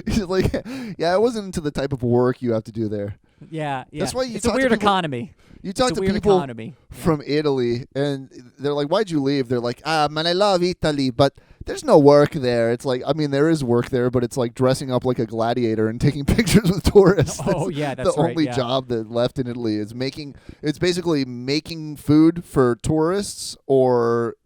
He's like, yeah, it wasn't into the type of work you have to do there. Yeah. That's why it's a weird economy. You talk to people from Italy, and they're like, why'd you leave? They're like, man, I love Italy, but there's no work there. It's like, I mean, there is work there, but it's like dressing up like a gladiator and taking pictures with tourists. Oh, yeah, that's the right. only job that left in Italy is it's basically making food for tourists or,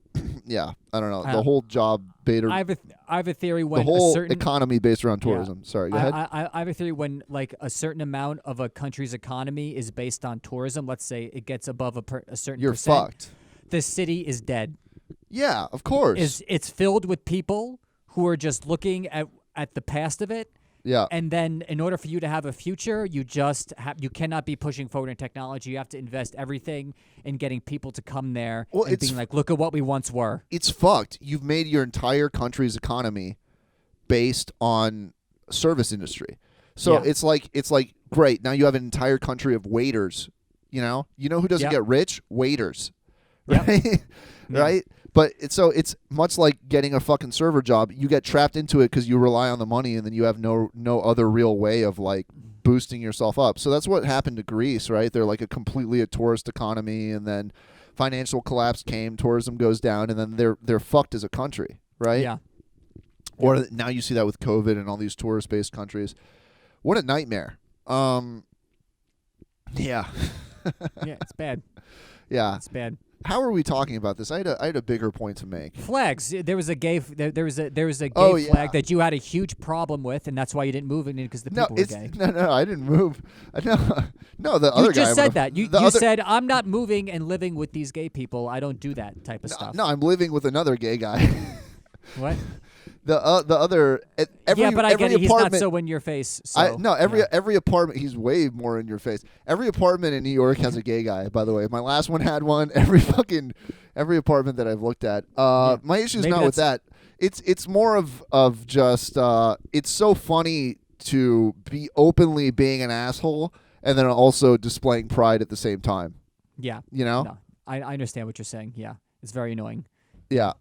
yeah, I don't know. The whole job I have a theory when the whole a certain economy based around tourism. Yeah. Sorry, go ahead. I have a theory when like a certain amount of a country's economy is based on tourism. Let's say it gets above a certain You're percent. fucked. The city is dead. Yeah, of course. It's filled with people who are just looking at the past of it. Yeah. And then in order for you to have a future, you cannot be pushing forward in technology. You have to invest everything in getting people to come there and being like, look at what we once were. It's fucked. You've made your entire country's economy based on service industry. So it's like great. Now you have an entire country of waiters, you know who doesn't get rich? Waiters. Right? Yep. Right? But it's much like getting a fucking server job. You get trapped into it because you rely on the money, and then you have no other real way of like boosting yourself up. So that's what happened to Greece, right? They're like a tourist economy, and then financial collapse came, tourism goes down, and then they're fucked as a country, right? Yeah. Or now you see that with COVID and all these tourist-based countries. What a nightmare. Yeah. Yeah, it's bad. Yeah. It's bad. How are we talking about this? I had a bigger point to make. Flags. There was a gay gay flag that you had a huge problem with, and that's why you didn't move it because the people were gay. No, I didn't move. No, the other guy. You just said that. You said, I'm not moving and living with these gay people. I don't do that type of stuff. No, I'm living with another gay guy. What? The other but I get it. He's not so in your face. So, every apartment, he's way more in your face. Every apartment in New York has a gay guy. By the way, my last one had one. Every apartment that I've looked at. My issue is not with that. It's more of just it's so funny to be openly being an asshole and then also displaying pride at the same time. Yeah, No, I understand what you're saying. Yeah, it's very annoying. Yeah.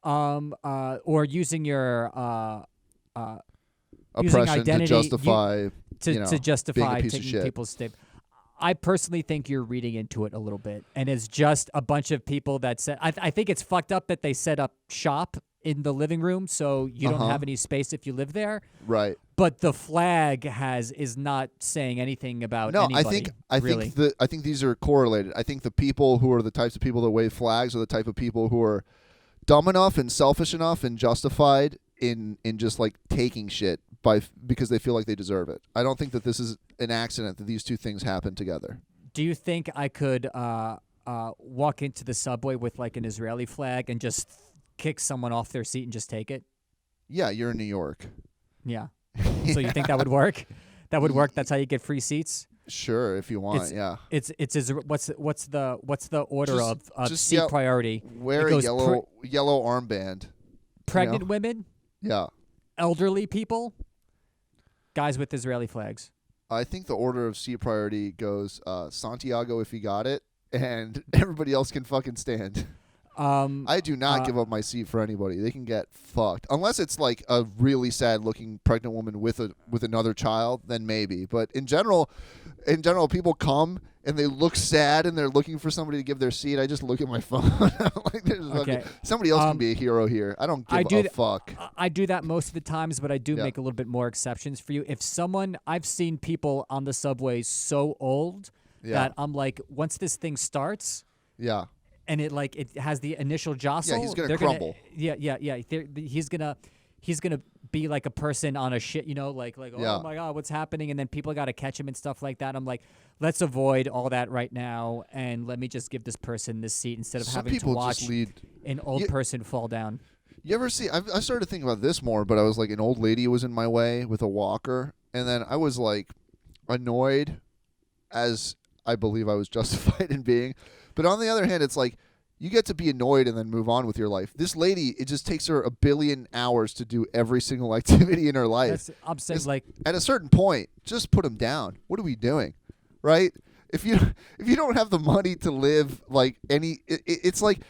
Or using your using Oppression identity to justify, to justify being a piece of taking shit. people's stuff. I personally think you're reading into it a little bit, and it's just a bunch of people that said. I think it's fucked up that they set up shop in the living room, so you don't have any space if you live there. Right. But the flag is not saying anything about anybody. I think these are correlated. I think the people who are the types of people that wave flags are the type of people who are dumb enough and selfish enough and justified in just like taking shit because they feel like they deserve it. I don't think that this is an accident that these two things happen together. Do you think I could walk into the subway with like an Israeli flag and just kick someone off their seat and just take it? Yeah, you're in New York. Yeah. So you think that would work? That would work. That's how you get free seats. Sure, if you want. What's the order of just seat priority? Wear a yellow armband. Pregnant women. Yeah. Elderly people. Guys with Israeli flags. I think the order of seat priority goes Santiago if he got it, and everybody else can fucking stand. I do not give up my seat for anybody. They can get fucked. Unless it's like a really sad-looking pregnant woman with another child, then maybe. But in general, people come and they look sad and they're looking for somebody to give their seat. I just look at my phone. Like somebody else can be a hero here. I don't give a fuck. I do that most of the times, but I do make a little bit more exceptions for you. I've seen people on the subway so old that I'm like, once this thing starts, and it has the initial jostle. Yeah, he's gonna crumble. He's gonna be like a person on a shit, like oh my god, what's happening? And then people got to catch him and stuff like that. I'm like, let's avoid all that right now, and let me just give this person this seat instead of having to watch an old person fall down. You ever see? I started thinking about this more, but I was like, an old lady was in my way with a walker, and then I was like annoyed, as I believe I was justified in being. But on the other hand, it's like you get to be annoyed and then move on with your life. This lady, it just takes her 1 billion hours to do every single activity in her life. I'm saying, at a certain point, just put them down. What are we doing, right? If you don't have the money to live it's like,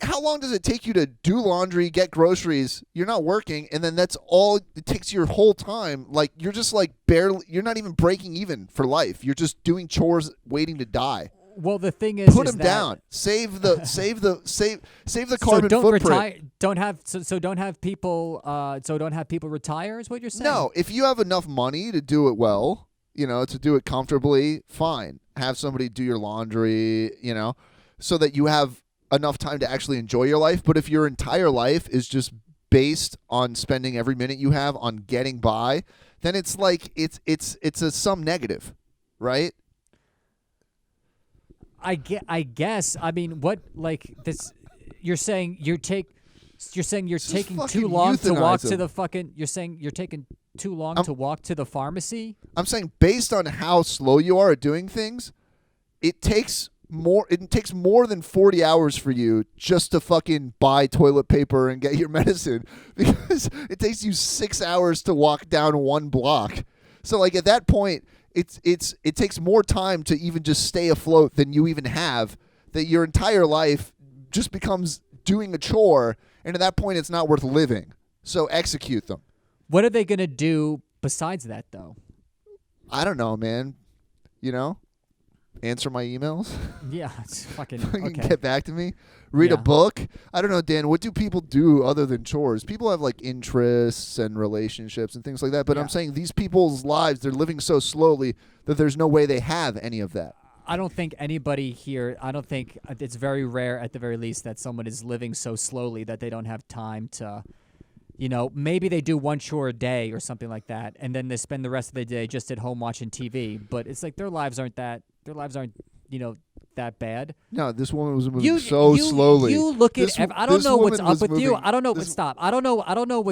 how long does it take you to do laundry, get groceries? You're not working, and then that's all it takes your whole time. Like you're just like barely, you're not even breaking even for life. You're just doing chores, waiting to die. Well, the thing is, put them down. Save the carbon footprint. Don't have people retire. Is what you're saying? No, if you have enough money to do it well, to do it comfortably, fine. Have somebody do your laundry, so that you have enough time to actually enjoy your life. But if your entire life is just based on spending every minute you have on getting by, then it's like it's a sum negative, right? I guess. I mean, what this? You're saying you're taking too long to walk to the fucking. You're saying you're taking too long to walk to the pharmacy. I'm saying based on how slow you are at doing things, it takes more than 40 hours for you just to fucking buy toilet paper and get your medicine, because it takes you 6 hours to walk down 1 block. So like at that point, it takes more time to even just stay afloat than you even have, that your entire life just becomes doing a chore, and at that point it's not worth living. So execute them. What are they going to do besides that, though? I don't know, man. Answer my emails. Yeah, it's fucking okay. Get back to me. Read a book. I don't know, Dan. What do people do other than chores? People have like interests and relationships and things like that. But I'm saying these people's lives, they're living so slowly that there's no way they have any of that. I don't think anybody here, it's very rare at the very least that someone is living so slowly that they don't have time to, maybe they do 1 chore a day or something like that, and then they spend the rest of the day just at home watching TV. But it's like their lives aren't that bad. No, this woman was moving so slowly. You look at. I don't know what's up with you. I don't know. Stop. I don't know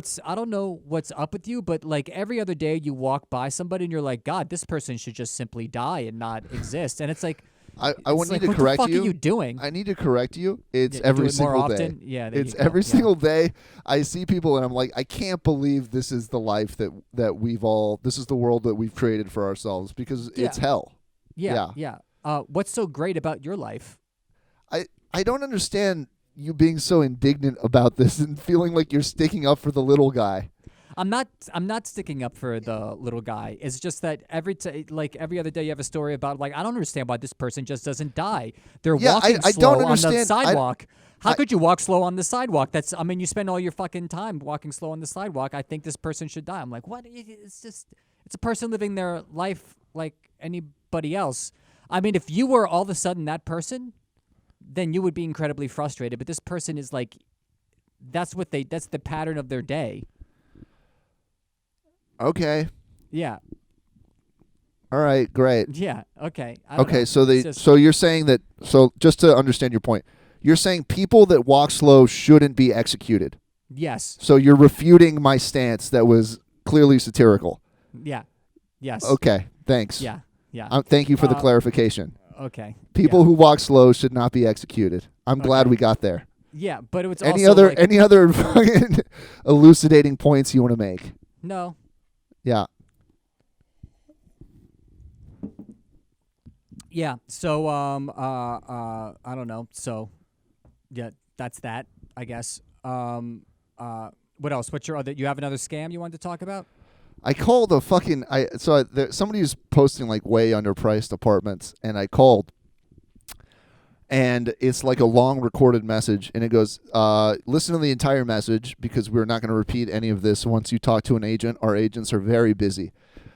what's up with you. But like every other day, you walk by somebody and you're like, God, this person should just simply die and not exist. And it's like, I need to correct you. What the fuck are you doing? I need to correct you. It's every single day. Often? Yeah, it's every single day. I see people and I'm like, I can't believe this is the life that we've all. This is the world that we've created for ourselves, because it's hell. Yeah. What's so great about your life? I don't understand you being so indignant about this and feeling like you're sticking up for the little guy. I'm not sticking up for the little guy. It's just that every other day you have a story about like I don't understand why this person just doesn't die. They're walking I slow don't on the understand. sidewalk. How could you walk slow on the sidewalk? You spend all your fucking time walking slow on the sidewalk. I think this person should die. I'm like, what? It's a person living their life like anybody else. I mean, if you were all of a sudden that person, then you would be incredibly frustrated. But this person is like, that's the pattern of their day. Okay. Yeah. All right. Great. Yeah. Okay. Okay. So you're saying that. So just to understand your point, you're saying people that walk slow shouldn't be executed. Yes. So you're refuting my stance that was clearly satirical. Yeah. Yes. Okay. Thanks. Yeah. Yeah. Thank you for the clarification. Okay. People who walk slow should not be executed. I'm glad we got there. Yeah, but it was any also other fucking elucidating points you want to make? No. Yeah. Yeah. So I don't know. So yeah, that's that, I guess. What else? What's your other? You have another scam you wanted to talk about? I called a fucking somebody was posting like way underpriced apartments, and I called, and it's like a long recorded message, and it goes, listen to the entire message because we're not going to repeat any of this once you talk to an agent. Our agents are very busy.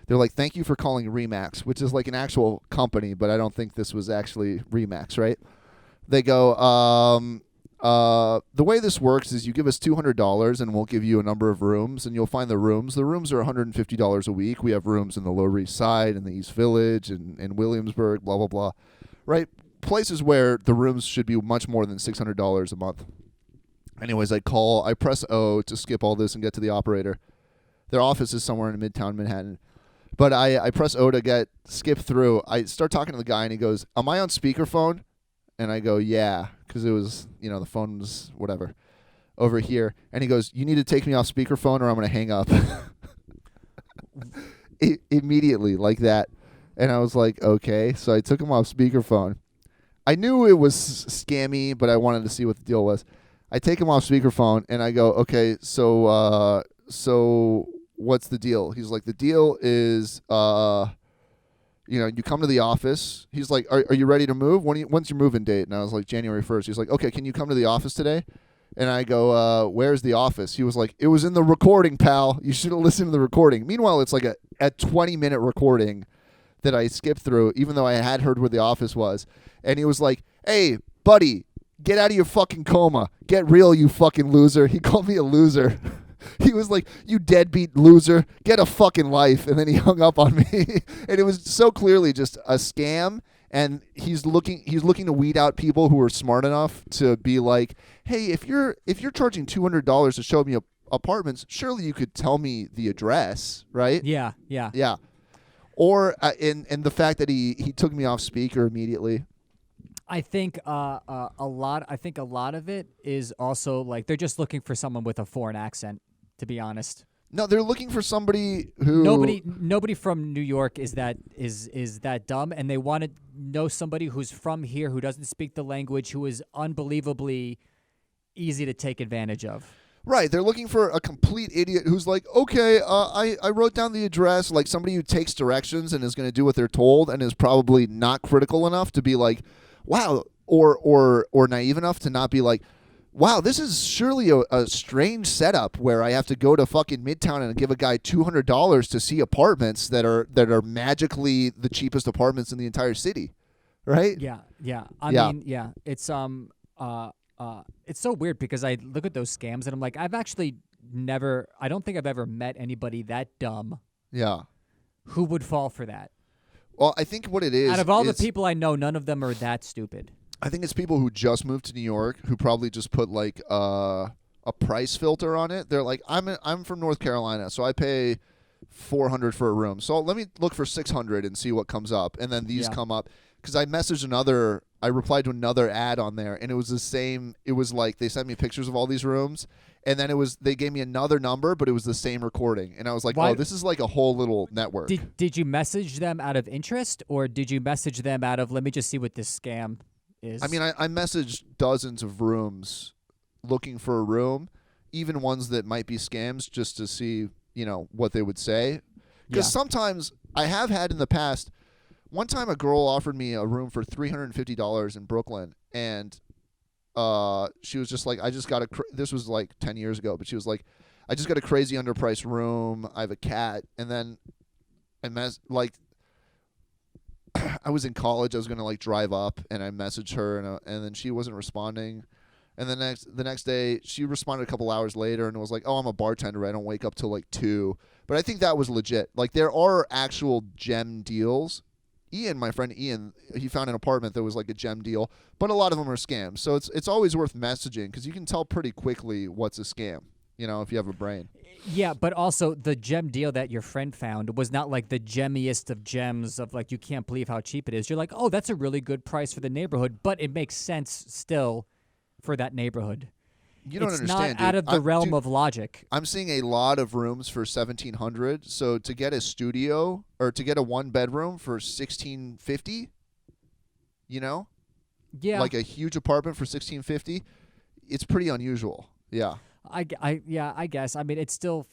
They're like, thank you for calling Remax, which is like an actual company, but I don't think this was actually Remax, right? They go, the way this works is you give us $200 and we'll give you a number of rooms, and you'll find the rooms. The rooms are $150 a week. We have rooms in the Lower East Side, in the East Village, and in Williamsburg, blah, blah, blah. Right? Places where the rooms should be much more than $600 a month. Anyways, I press O to skip all this and get to the operator. Their office is somewhere in Midtown Manhattan. But I press O to skip through. I start talking to the guy, and he goes, am I on speakerphone? And I go, yeah, because it was, the phone was whatever over here. And he goes, you need to take me off speakerphone or I'm going to hang up. Immediately, like that. And I was like, okay. So I took him off speakerphone. I knew it was scammy, but I wanted to see what the deal was. I take him off speakerphone, and I go, okay, so what's the deal? He's like, the deal is, you come to the office. He's like, are you ready to move? When's your moving date? And I was like, January 1st. He's like, okay, can you come to the office today? And I go, where's the office? He was like, it was in the recording, pal. You should have listened to the recording. Meanwhile, it's like a 20-minute recording that I skipped through, even though I had heard where the office was. And he was like, hey, buddy, get out of your fucking coma. Get real, you fucking loser. He called me a loser. He was like, you deadbeat loser, get a fucking life. And then he hung up on me. And it was so clearly just a scam. And he's looking to weed out people who are smart enough to be like, hey, if you're charging $200 to show me apartments, surely you could tell me the address, right? Yeah. Or and the fact that he took me off speaker immediately. I think a lot of it is also like they're just looking for someone with a foreign accent, to be honest. No, they're looking for somebody who nobody from New York is that dumb, and they want to know somebody who's from here who doesn't speak the language, who is unbelievably easy to take advantage of. Right, they're looking for a complete idiot who's like, okay, I wrote down the address, like somebody who takes directions and is going to do what they're told and is probably not critical enough to be like, wow, or naive enough to not be like, wow, this is surely a strange setup where I have to go to fucking Midtown and give a guy $200 to see apartments that are magically the cheapest apartments in the entire city, right? Yeah. I mean, yeah, it's so weird because I look at those scams and I'm like, I don't think I've ever met anybody that dumb. Yeah. Who would fall for that? Well, I think what it is, out of all the people I know, none of them are that stupid. I think it's people who just moved to New York who probably just put like a price filter on it. They're like, I'm from North Carolina, so I pay $400 for a room. So let me look for $600 and see what comes up, and then these come up. Because I replied to another ad on there, and it was the same. It was like they sent me pictures of all these rooms, and then they gave me another number, but it was the same recording. And I was like, oh, this is like a whole little network. Did you message them out of interest, or did you message them out of, let me just see what this scam is? I mean, I messaged dozens of rooms looking for a room, even ones that might be scams, just to see what they would say. Because sometimes I have had in the past. One time a girl offered me a room for $350 in Brooklyn, and she was just like, I just got this was like 10 years ago, but she was like, I just got a crazy underpriced room. I have a cat. And then I was in college. I was going to like drive up, and I messaged her, and then she wasn't responding. And the next day, she responded a couple hours later and was like, "Oh, I'm a bartender. I don't wake up till like 2." But I think that was legit. Like, there are actual gem deals. My friend Ian, he found an apartment that was like a gem deal, but a lot of them are scams. So it's always worth messaging, because you can tell pretty quickly what's a scam, if you have a brain. Yeah, but also the gem deal that your friend found was not like the gemmiest of gems of like, you can't believe how cheap it is. You're like, oh, that's a really good price for the neighborhood, but it makes sense still for that neighborhood. You don't understand, It's not out of the realm of logic. I'm seeing a lot of rooms for $1,700. So to get a studio or to get a 1-bedroom for $1,650, like a huge apartment for $1,650, it's pretty unusual. Yeah. I guess. I mean, it's still,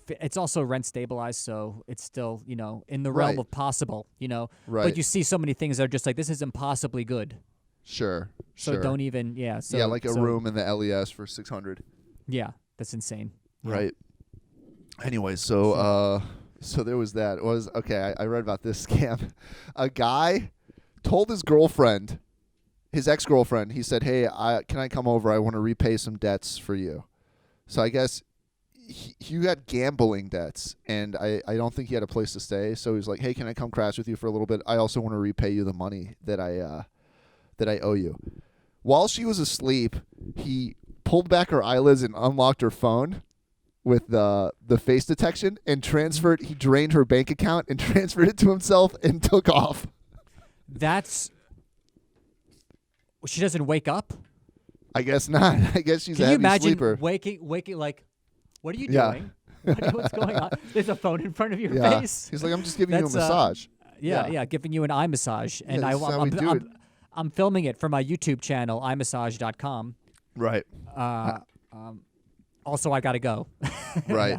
it's also rent stabilized, so it's still, in the realm of possible, Right. But you see so many things that are just like, this is impossibly good. Sure. So don't even, So, yeah, like a room in the LES for $600. Yeah, that's insane. Right. Anyway, so there was that. I read about this scam. A guy told his girlfriend, his ex-girlfriend, he said, "Hey, can I come over? I want to repay some debts for you." So I guess he got gambling debts, and I don't think he had a place to stay. So he was like, "Hey, can I come crash with you for a little bit? I also want to repay you the money that I owe you." While she was asleep, he pulled back her eyelids and unlocked her phone with the face detection and he drained her bank account and transferred it to himself and took off. She doesn't wake up? I guess not. I guess she's a heavy sleeper. Can you imagine waking like, what are you doing? What's going on? There's a phone in front of your face. He's like, I'm just giving you a massage. Giving you an eye massage. And I'm filming it for my YouTube channel, imassage.com. Right. Also, I got to go. Right.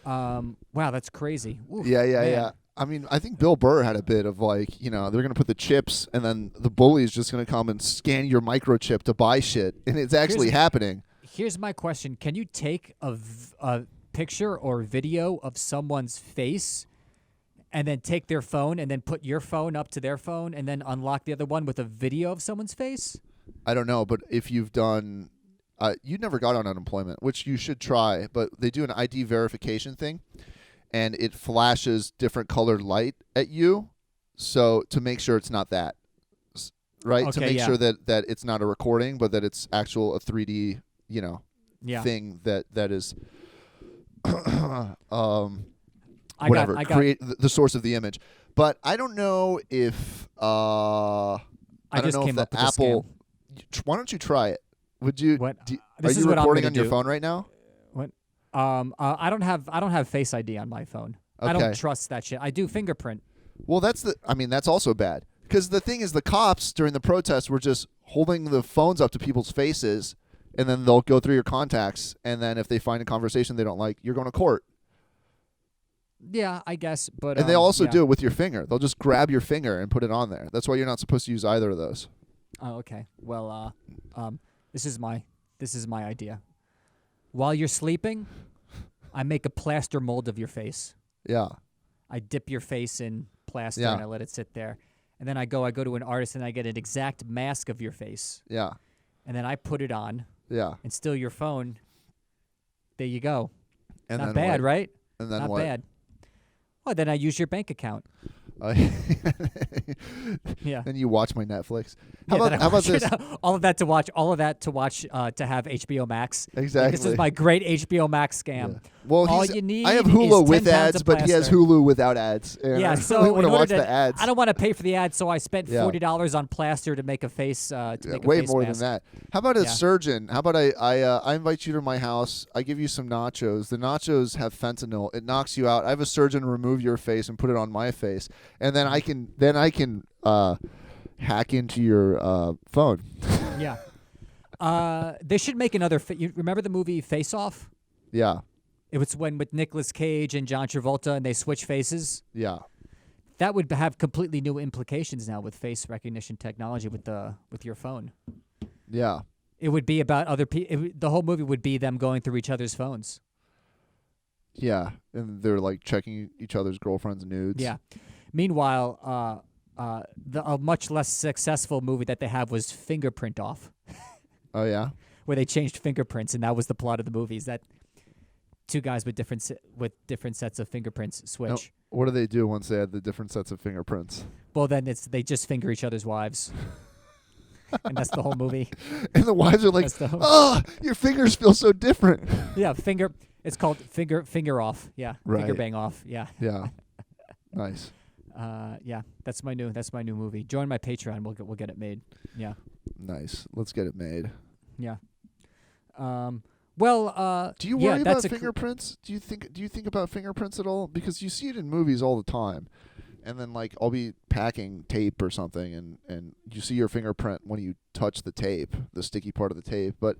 Wow, that's crazy. Oof, yeah. I mean, I think Bill Burr had a bit of like, they're going to put the chips and then the bully's just going to come and scan your microchip to buy shit. And it's actually happening. Here's my question. Can you take a picture or video of someone's face and then take their phone and then put your phone up to their phone and then unlock the other one with a video of someone's face? I don't know, but if you've done, you never got on unemployment, which you should try, but they do an ID verification thing, and it flashes different colored light at you, so to make sure it's not that, right? Okay, to make sure that it's not a recording, but that it's actual a 3D, thing that is, create the source of the image. But I don't know if I don't know if the Apple. Why don't you try it? Would you? What? Are you recording on your phone right now? What? I don't have Face ID on my phone. Okay. I don't trust that shit. I do fingerprint. Well, that's also bad, because the thing is, the cops during the protests were just holding the phones up to people's faces, and then they'll go through your contacts, and then if they find a conversation they don't like, you're going to court. Yeah, I guess, but and they also do it with your finger. They'll just grab your finger and put it on there. That's why you're not supposed to use either of those. Oh, okay. Well, this is my idea. While you're sleeping, I make a plaster mold of your face. Yeah. I dip your face in plaster and I let it sit there, and then I go to an artist and I get an exact mask of your face. Yeah. And then I put it on. Yeah. And steal your phone. There you go. And not bad, what? right? And then not what? bad. Well, then I use your bank account. Yeah. Then you watch my Netflix. How about this? All of that to watch. To have HBO Max. Exactly. Like, this is my great HBO Max scam. Yeah. Well, all you need. I have Hulu is with 10 pounds ads, of but he has plaster. Hulu without ads. And Yeah. I So really want in to order watch the ads. I don't want to pay for the ads, so I spent $40 on plaster to make a face. Way more than that. How about a Yeah. surgeon? How about I invite you to my house. I give you some nachos. The nachos have fentanyl. It knocks you out. I have a surgeon remove your face and put it on my face, and then I can hack into your phone. Yeah. They should make another. You remember the movie Face Off? Yeah. It was when with Nicolas Cage and John Travolta and they switch faces. Yeah. That would have completely new implications now with face recognition technology with your phone. Yeah. It would be about other people. The whole movie would be them going through each other's phones. Yeah, and they're like checking each other's girlfriends' nudes. Yeah. Meanwhile, a much less successful movie that they have was Fingerprint Off, Oh yeah. where they changed fingerprints, and that was the plot of the movie. Is that two guys with different sets of fingerprints switch? Now, what do they do once they had the different sets of fingerprints? Well, then they just finger each other's wives, and that's the whole movie. And the wives are like, "Oh, your fingers feel so different." Yeah, It's called finger off. Yeah, Right. Finger bang off. Yeah. Yeah. Nice. Yeah, that's my new movie. Join my Patreon. We'll get it made. Yeah. Nice. Let's get it made. Yeah. Do you worry about that's fingerprints? Do you think about fingerprints at all? Because you see it in movies all the time. And then like I'll be packing tape or something and you see your fingerprint when you touch the tape, the sticky part of the tape. But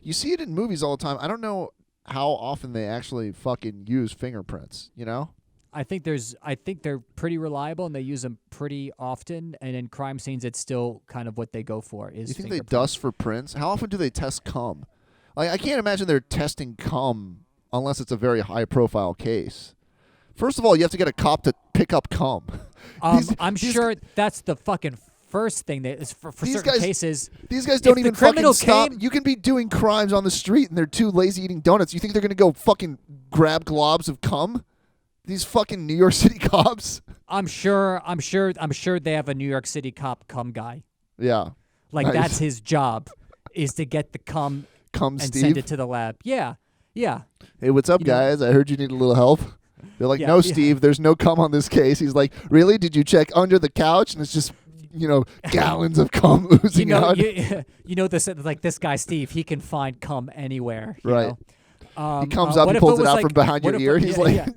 you see it in movies all the time. I don't know how often they actually fucking use fingerprints, you know? I think they're pretty reliable and they use them pretty often. And in crime scenes, it's still kind of what they go for. Is you think they dust for prints? How often do they test cum? Like I can't imagine they're testing cum unless it's a very high profile case. First of all, you have to get a cop to pick up cum. I'm sure that's the fucking first thing that is for certain cases. These guys don't even fucking stop. Came, you can be doing crimes on the street and they're too lazy eating donuts. You think they're going to go fucking grab globs of cum? These fucking New York City cops? I'm sure they have a New York City cop cum guy. Yeah. Like nice. That's his job is to get the cum and Steve? send it to the lab. Yeah. Yeah. Hey, what's up, guys? I heard you need a little help. They're like, no, Steve, there's no cum on this case. He's like, really? Did you check under the couch? And it's just, gallons of cum oozing out. This guy, Steve, he can find cum anywhere. Right. He comes up and pulls it out from behind your ear. He's like,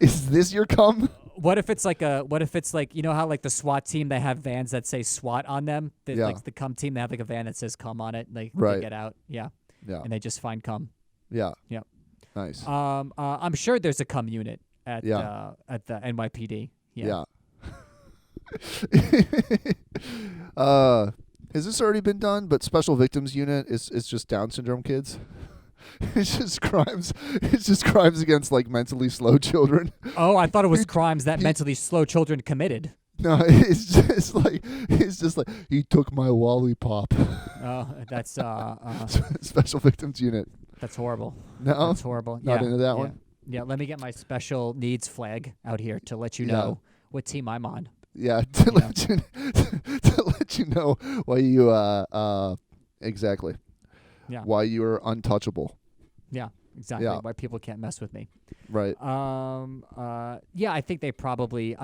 is this your cum? What if it's like how like the SWAT team, they have vans that say SWAT on them? Like the cum team, they have like a van that says cum on it. And they get out. Yeah. Yeah. And they just find cum. Yeah. Yeah. Nice. I'm sure there's a cum unit at the NYPD. Yeah. Has this already been done? But special victims unit is just Down syndrome kids. It's just crimes. It's just crimes against like mentally slow children. Oh, I thought it was crimes that mentally slow children committed. No, it's just like he took my lollipop. Oh, that's special victims unit. That's horrible. No, that's horrible. Not into that one. Yeah, let me get my special needs flag out here to let you know what team I'm on. Yeah, to let you know why you exactly. Yeah. Why you're untouchable. Yeah, exactly. Yeah. Why people can't mess with me. Right. Yeah, I think they probably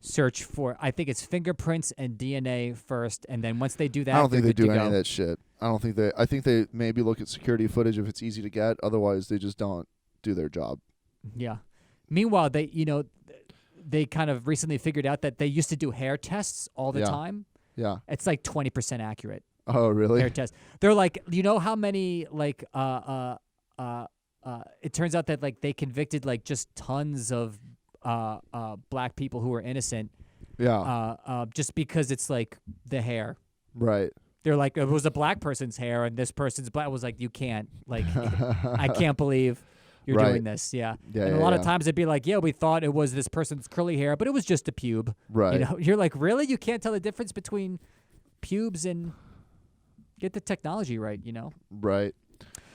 search for. I think it's fingerprints and DNA first, and then once they do that, I don't think they do any of that shit. I think they maybe look at security footage if it's easy to get. Otherwise, they just don't do their job. Yeah. Meanwhile, they kind of recently figured out that they used to do hair tests all the time. Yeah. It's like 20% accurate. Oh, really? Hair test. They're like, how many like it turns out that like they convicted like just tons of black people who were innocent. Yeah. Just because it's like the hair. Right. They're like, it was a black person's hair and this person's black. I was like, you can't. Like, I can't believe you're doing this. Yeah. And a lot of times it'd be like, we thought it was this person's curly hair, but it was just a pube. Right. You're like, really? You can't tell the difference between pubes and get the technology right, Right.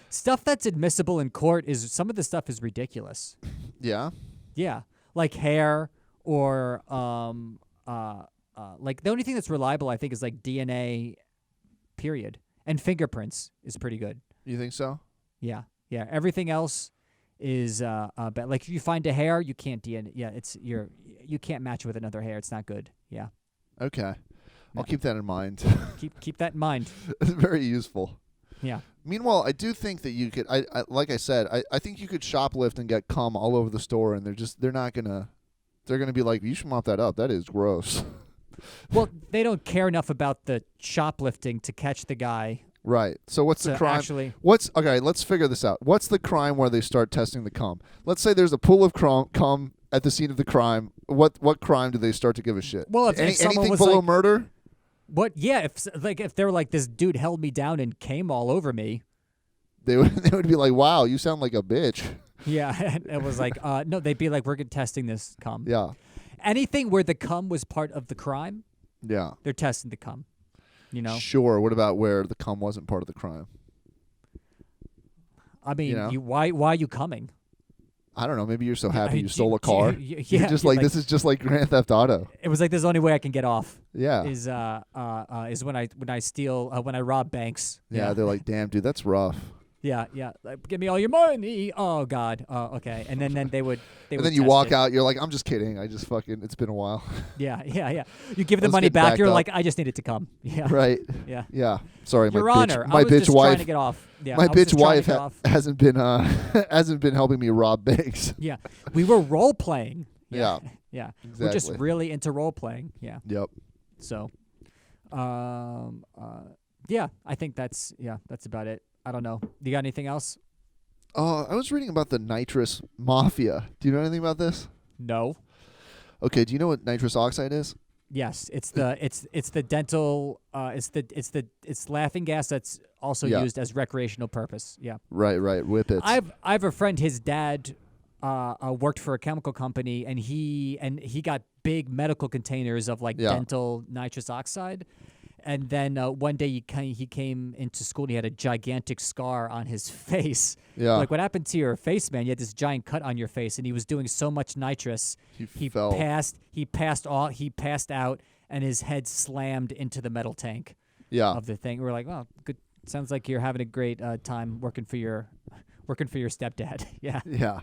Stuff that's admissible in court some of the stuff is ridiculous. Yeah. Yeah. Like hair or like the only thing that's reliable I think is like DNA period. And fingerprints is pretty good. You think so? Yeah. Yeah. Everything else is bad. Like if you find a hair, you can't DNA. Yeah, you can't match it with another hair. It's not good. Yeah. Okay. I'll keep that in mind. keep that in mind. It's very useful. Yeah. Meanwhile, I do think that you could. I like I said, I think you could shoplift and get cum all over the store, and they're gonna be like, you should mop that up. That is gross. Well, they don't care enough about the shoplifting to catch the guy Right. So what's the crime? Okay, let's figure this out. What's the crime where they start testing the cum? Let's say there's a pool of cum at the scene of the crime. What crime do they start to give a shit? Well, if someone anything was below like, murder? What? Yeah, if they were like, this dude held me down and came all over me. They would be like, wow, you sound like a bitch. Yeah, it was like, no, they'd be like, we're testing this cum. Yeah. Anything where the cum was part of the crime, yeah, they're testing the cum. You know? Sure. What about where the cum wasn't part of the crime? I mean, why are you coming? I don't know. Maybe you're so happy you stole a car. You're just like, this is just like Grand Theft Auto. It was like, there's the only way I can get off. Yeah. Is when I steal when I rob banks. Yeah, they're like, damn, dude, that's rough. Yeah. Like, give me all your money. Oh God. Okay. And then they would. And then you walk out. You're like, I'm just kidding. I just fucking. It's been a while. Yeah. You give the money back. You're like, I just need it to come. Yeah. Right. Yeah. Yeah. Sorry, Your my Honor, bitch. My I was bitch just wife. trying to get off. Yeah. My bitch wife hasn't been helping me rob banks. Yeah. We were role playing. Yeah. Yeah. Exactly. We're just really into role playing. Yeah. Yep. So, yeah. I think that's about it. I don't know. You got anything else? I was reading about the nitrous mafia. Do you know anything about this? No. Okay. Do you know what nitrous oxide is? Yes, it's the dental it's laughing gas that's also used as recreational purpose. Yeah. Right. Whippets. I have a friend. His dad worked for a chemical company, and he got big medical containers of dental nitrous oxide. And then one day he came into school and he had a gigantic scar on his face. Yeah. Like, what happened to your face, man? You had this giant cut on your face, and he was doing so much nitrous. He passed out, and his head slammed into the metal tank. Yeah. Of the thing. We're like, well, good. Sounds like you're having a great time working for your stepdad. Yeah. Yeah.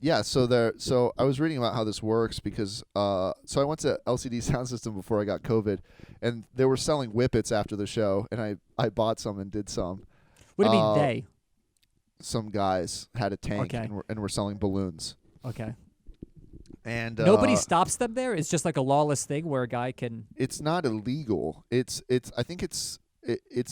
Yeah. So I was reading about how this works because so I went to LCD Sound System before I got COVID, and they were selling whippets after the show, and I bought some and did some. What do you mean they? Some guys had a tank and were selling balloons. Okay. And nobody stops them there. It's just like a lawless thing where a guy can. It's not illegal. I think it's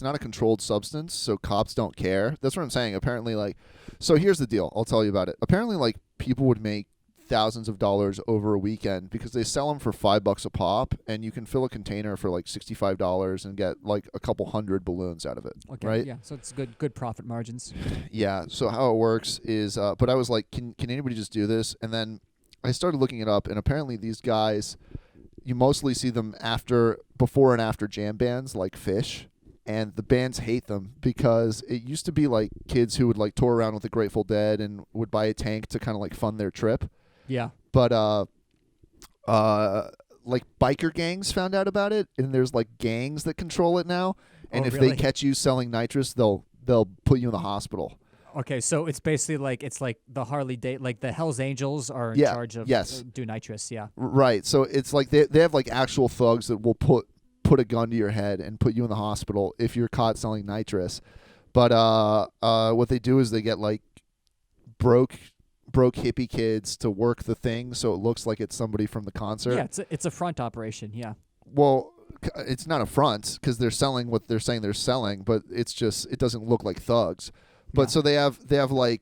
not a controlled substance, so cops don't care. That's what I'm saying. Apparently, so here's the deal. I'll tell you about it. Apparently, people would make thousands of dollars over a weekend because they sell them for $5 a pop, and you can fill a container for $65 and get a couple hundred balloons out of it. Okay. Right? Yeah. So it's good profit margins. Yeah. So how it works is, but I was like, can anybody just do this? And then I started looking it up, and apparently these guys, you mostly see them before and after jam bands like Fish. And the bands hate them because it used to be kids who would tour around with the Grateful Dead and would buy a tank to kind of fund their trip. Yeah. But biker gangs found out about it, and there's gangs that control it now. And if they catch you selling nitrous, they'll put you in the hospital. Okay, so it's basically it's like the Harley the Hells Angels are in charge of do nitrous. Yeah. Right. So it's they have actual thugs that will put a gun to your head and put you in the hospital if you're caught selling nitrous. But what they do is they get broke hippie kids to work the thing so it looks like it's somebody from the concert. Yeah, it's a front operation. Yeah. Well, it's not a front because they're selling what they're saying they're selling, but it's just it doesn't look like thugs. But so they have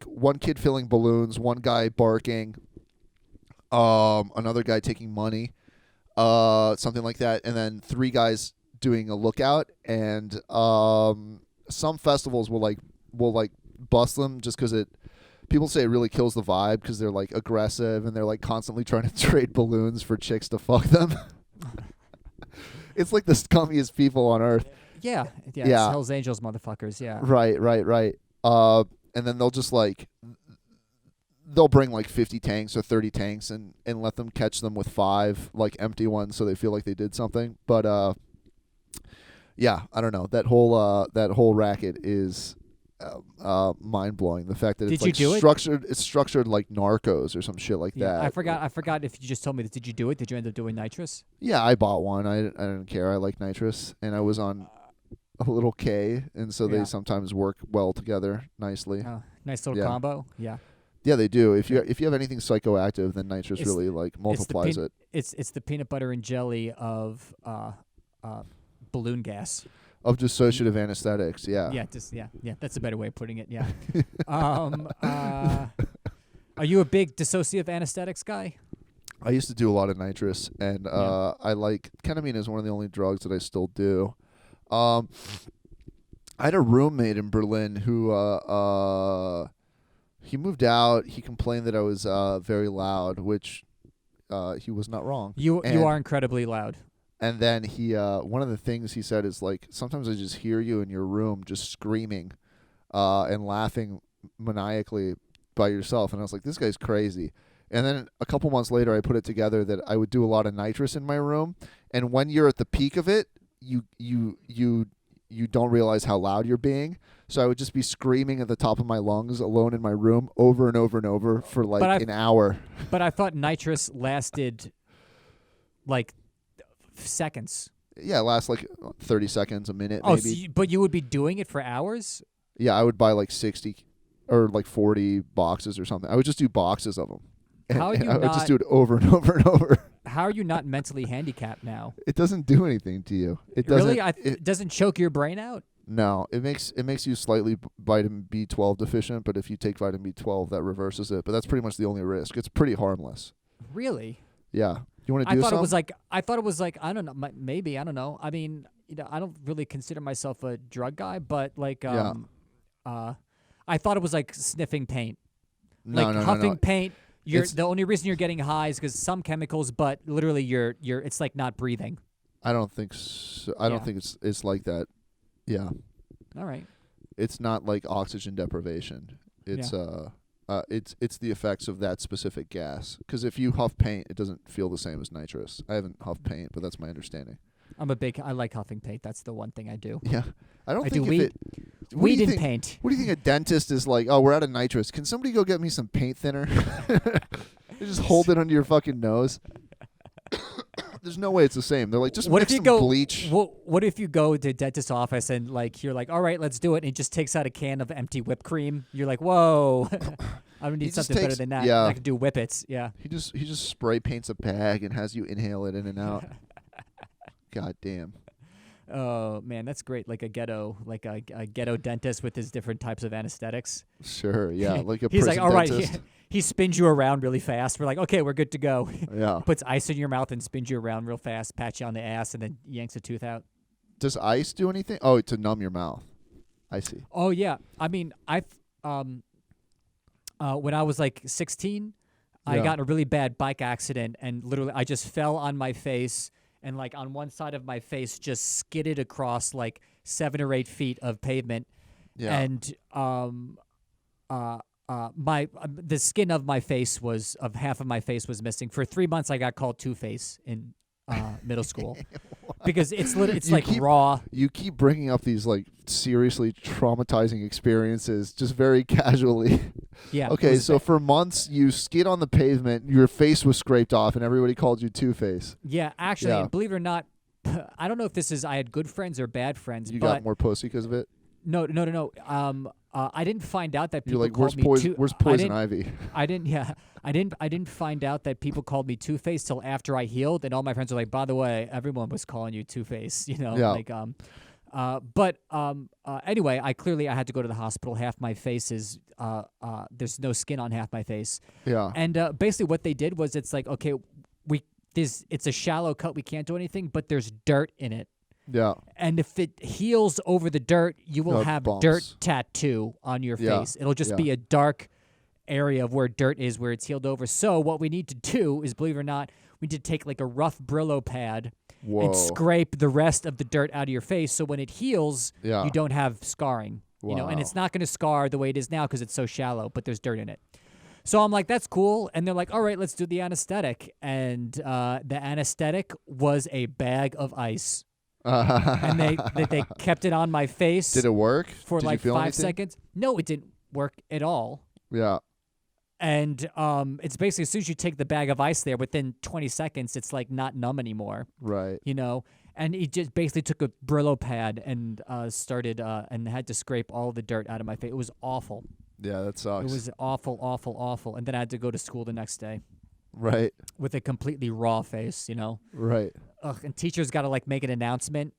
one kid filling balloons, one guy barking, another guy taking money. Something like that, and then 3 guys doing a lookout, and some festivals will bust them just because people say it really kills the vibe because they're aggressive and they're constantly trying to trade balloons for chicks to fuck them. It's the scummiest people on earth. Yeah. It's Hells Angels motherfuckers. Yeah. Right. And then they'll just they'll bring 50 tanks or 30 tanks and let them catch them with 5 empty ones so they feel like they did something. But yeah, I don't know. That whole racket is mind blowing. The fact that it's structured like Narcos or some shit like that. I forgot if you just told me this. Did you do it? Did you end up doing nitrous? Yeah, I bought one. I didn't care. I like nitrous, and I was on a little K, and so they sometimes work well together nicely. Nice little combo. Yeah. Yeah, they do. If you have anything psychoactive, then nitrous really multiplies it. It's the peanut butter and jelly of balloon gas. of dissociative anesthetics. Yeah. Yeah. That's a better way of putting it. Yeah. Are you a big dissociative anesthetics guy? I used to do a lot of nitrous, and I like ketamine is one of the only drugs that I still do. I had a roommate in Berlin who he moved out. He complained that I was very loud, which he was not wrong. You are incredibly loud. And then he one of the things he said is like, sometimes I just hear you in your room just screaming and laughing maniacally by yourself. And I was like, this guy's crazy. And then a couple months later, I put it together that I would do a lot of nitrous in my room. And when you're at the peak of it, you don't realize how loud you're being. So I would just be screaming at the top of my lungs alone in my room over and over and over for like an hour. But I thought nitrous lasted like seconds. Yeah, it lasts like 30 seconds, a minute, maybe. So but you would be doing it for hours? Yeah, I would buy like 60 or like 40 boxes or something. I would just do boxes of them. I would just do it over and over and over. How are you not mentally handicapped now? It doesn't do anything to you. It doesn't. Really? It doesn't choke your brain out? No, it makes you slightly vitamin B12 deficient, but if you take vitamin B12, that reverses it. But that's pretty much the only risk. It's pretty harmless. Really? Yeah. You want to do something? I thought it was like I don't know, maybe, I don't know. I mean, I don't really consider myself a drug guy, but like I thought it was like sniffing paint. No, huffing paint. The only reason you're getting high is because some chemicals, but literally you're it's like not breathing. I don't think so. I don't think it's like that. Yeah. All right. It's not like oxygen deprivation. It's it's the effects of that specific gas. Because if you huff paint, it doesn't feel the same as nitrous. I haven't huffed paint, but that's my understanding. I like huffing paint. That's the one thing I do. Yeah. I think do weed. Weed and paint. What do you think a dentist is like? Oh, we're out of nitrous. Can somebody go get me some paint thinner? They just hold it under your fucking nose. There's no way it's the same. They're like, just mix some bleach. What if you go to a dentist's office and like you're like, all right, let's do it, and he just takes out a can of empty whipped cream. You're like, whoa, I would need something better than that. Yeah. I could do whippets. Yeah. He just spray paints a bag and has you inhale it in and out. God damn. Oh man, that's great. Like a ghetto dentist with his different types of anesthetics. Sure, yeah, like a He's prison like, all right, dentist. he spins you around really fast. We're like, okay, we're good to go. Yeah. Puts ice in your mouth and spins you around real fast, pats you on the ass, and then yanks a tooth out. Does ice do anything? Oh, to numb your mouth. I see. Oh yeah, I mean, when I was like 16, I got in a really bad bike accident, and literally I just fell on my face. And like on one side of my face just skidded across like 7 or 8 feet of pavement. Yeah. And the skin of my face of half of my face was missing. For 3 months I got called Two-Face in middle school. Because it's raw. You keep bringing up these like seriously traumatizing experiences just very casually. Yeah. Okay, so for months you skid on the pavement, your face was scraped off, and everybody called you Two-Face. Yeah, actually, believe it or not, I don't know if this is I had good friends or bad friends. You got more pussy because of it? No. I didn't find out that people You're like, called me where's Poison Ivy? I didn't find out that people called me Two-Face till after I healed, and all my friends were like, by the way, everyone was calling you Two-Face, anyway, I had to go to the hospital. Half my face is there's no skin on half my face. Yeah. And basically what they did was it's like, okay, it's a shallow cut, we can't do anything, but there's dirt in it. Yeah. And if it heals over the dirt, you will have bumps. dirt tattoo on your face. It'll just be a dark area of where dirt is, where it's healed over. So what we need to do is, believe it or not, we need to take like a rough Brillo pad and scrape the rest of the dirt out of your face. So when it heals, you don't have scarring. Wow. And it's not going to scar the way it is now because it's so shallow, but there's dirt in it. So I'm like, that's cool. And they're like, all right, let's do the anesthetic. And the anesthetic was a bag of ice. And they kept it on my face. Did it work? For like 5 seconds? No, it didn't work at all. Yeah. And it's basically as soon as you take the bag of ice there, within 20 seconds, it's like not numb anymore. Right. And he just basically took a Brillo pad and started and had to scrape all the dirt out of my face. It was awful. Yeah, that sucks. It was awful, awful, awful. And then I had to go to school the next day. Right. With a completely raw face, Right. Ugh, and teachers got to like make an announcement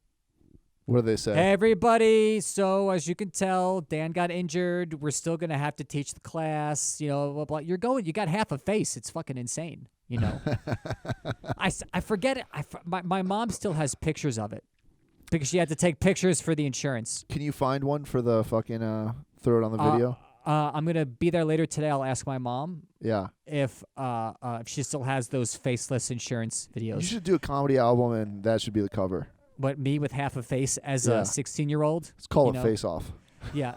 What do they say? Hey, everybody. So, as you can tell, Dan got injured. We're still going to have to teach the class. You know, blah, blah. You got half a face. It's fucking insane. You know, I forget it. My mom still has pictures of it because she had to take pictures for the insurance. Can you find one for the fucking throw it on the video? I'm going to be there later today. I'll ask my mom. Yeah. If she still has those faceless insurance videos. You should do a comedy album, and that should be the cover. What, me with half a face as a 16-year-old? It's called a face off. Yeah.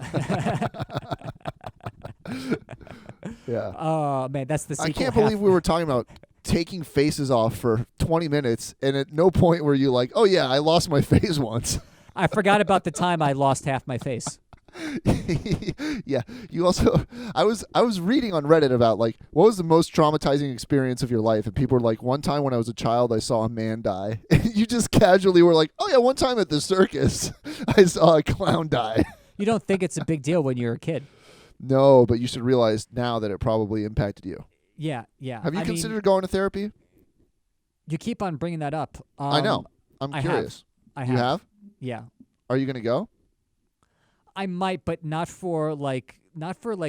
Yeah. Oh, man, that's the sequel. I can't believe we were talking about taking faces off for 20 minutes, and at no point were you like, oh, yeah, I lost my face once. I forgot about the time I lost half my face. Yeah. You also I was reading on Reddit about like what was the most traumatizing experience of your life, and people were like, one time when I was a child I saw a man die. And you just casually were like, oh yeah, one time at the circus I saw a clown die. You don't think it's a big deal when you're a kid. No, but you should realize now that it probably impacted you. Yeah. Have you considered going to therapy? You keep on bringing that up. I know. I'm curious. I have. You have? Yeah. Are you going to go? I might, but not for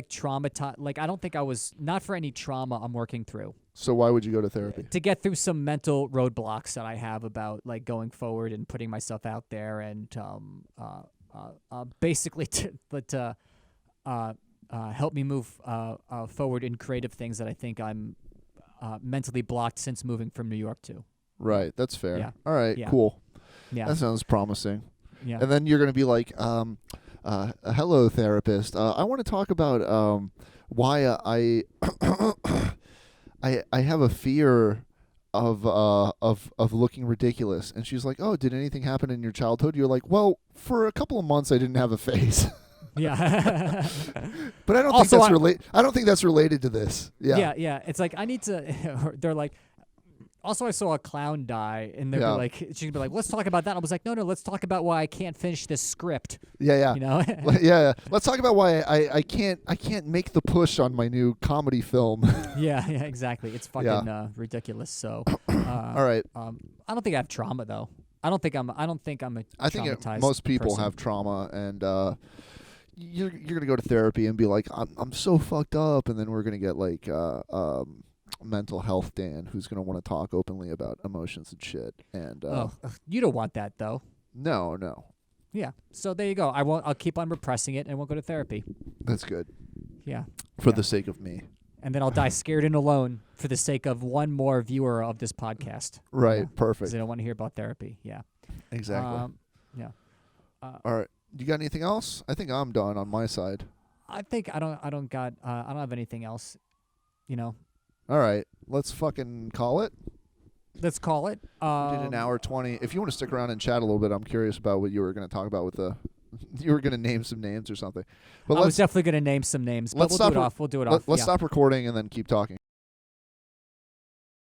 trauma. Like, I don't think not for any trauma I'm working through. So why would you go to therapy? To get through some mental roadblocks that I have about like going forward and putting myself out there, and basically to help me move forward in creative things that I think I'm mentally blocked since moving from New York to. Right. That's fair. Yeah. All right. Yeah. Cool. Yeah. That sounds promising. Yeah. And then you're going to be like, hello, therapist. I want to talk about why I have a fear of looking ridiculous. And she's like, oh, did anything happen in your childhood? You're like, well, for a couple of months I didn't have a face. Yeah. But I don't think that's I don't think that's related to this. Yeah. Yeah. It's like I need to. They're like. Also, I saw a clown die, and they'd be like, she'd be like, let's talk about that. I was like, no, let's talk about why I can't finish this script. Yeah. You know? Yeah. Let's talk about why I can't make the push on my new comedy film. Yeah, exactly. It's fucking ridiculous. So, all right. I don't think I have trauma though. I don't think I'm a traumatized I think most people person. have trauma, and you're gonna go to therapy and be like, I'm so fucked up, and then we're gonna get like mental health Dan who's going to want to talk openly about emotions and shit. And you don't want that though. No. Yeah. So there you go. I'll keep on repressing it and won't go to therapy. That's good. Yeah. For the sake of me. And then I'll die scared and alone for the sake of one more viewer of this podcast. Right. Yeah. Perfect. Because they don't want to hear about therapy. Yeah. Exactly. Yeah. All right. You got anything else? I think I'm done on my side. I think I don't have anything else, you know. All right, let's fucking call it. Let's call it. We did an hour 20. If you want to stick around and chat a little bit, I'm curious about what you were going to talk about with the. You were going to name some names or something. But I was definitely going to name some names, but we'll do it off. Let's stop recording and then keep talking.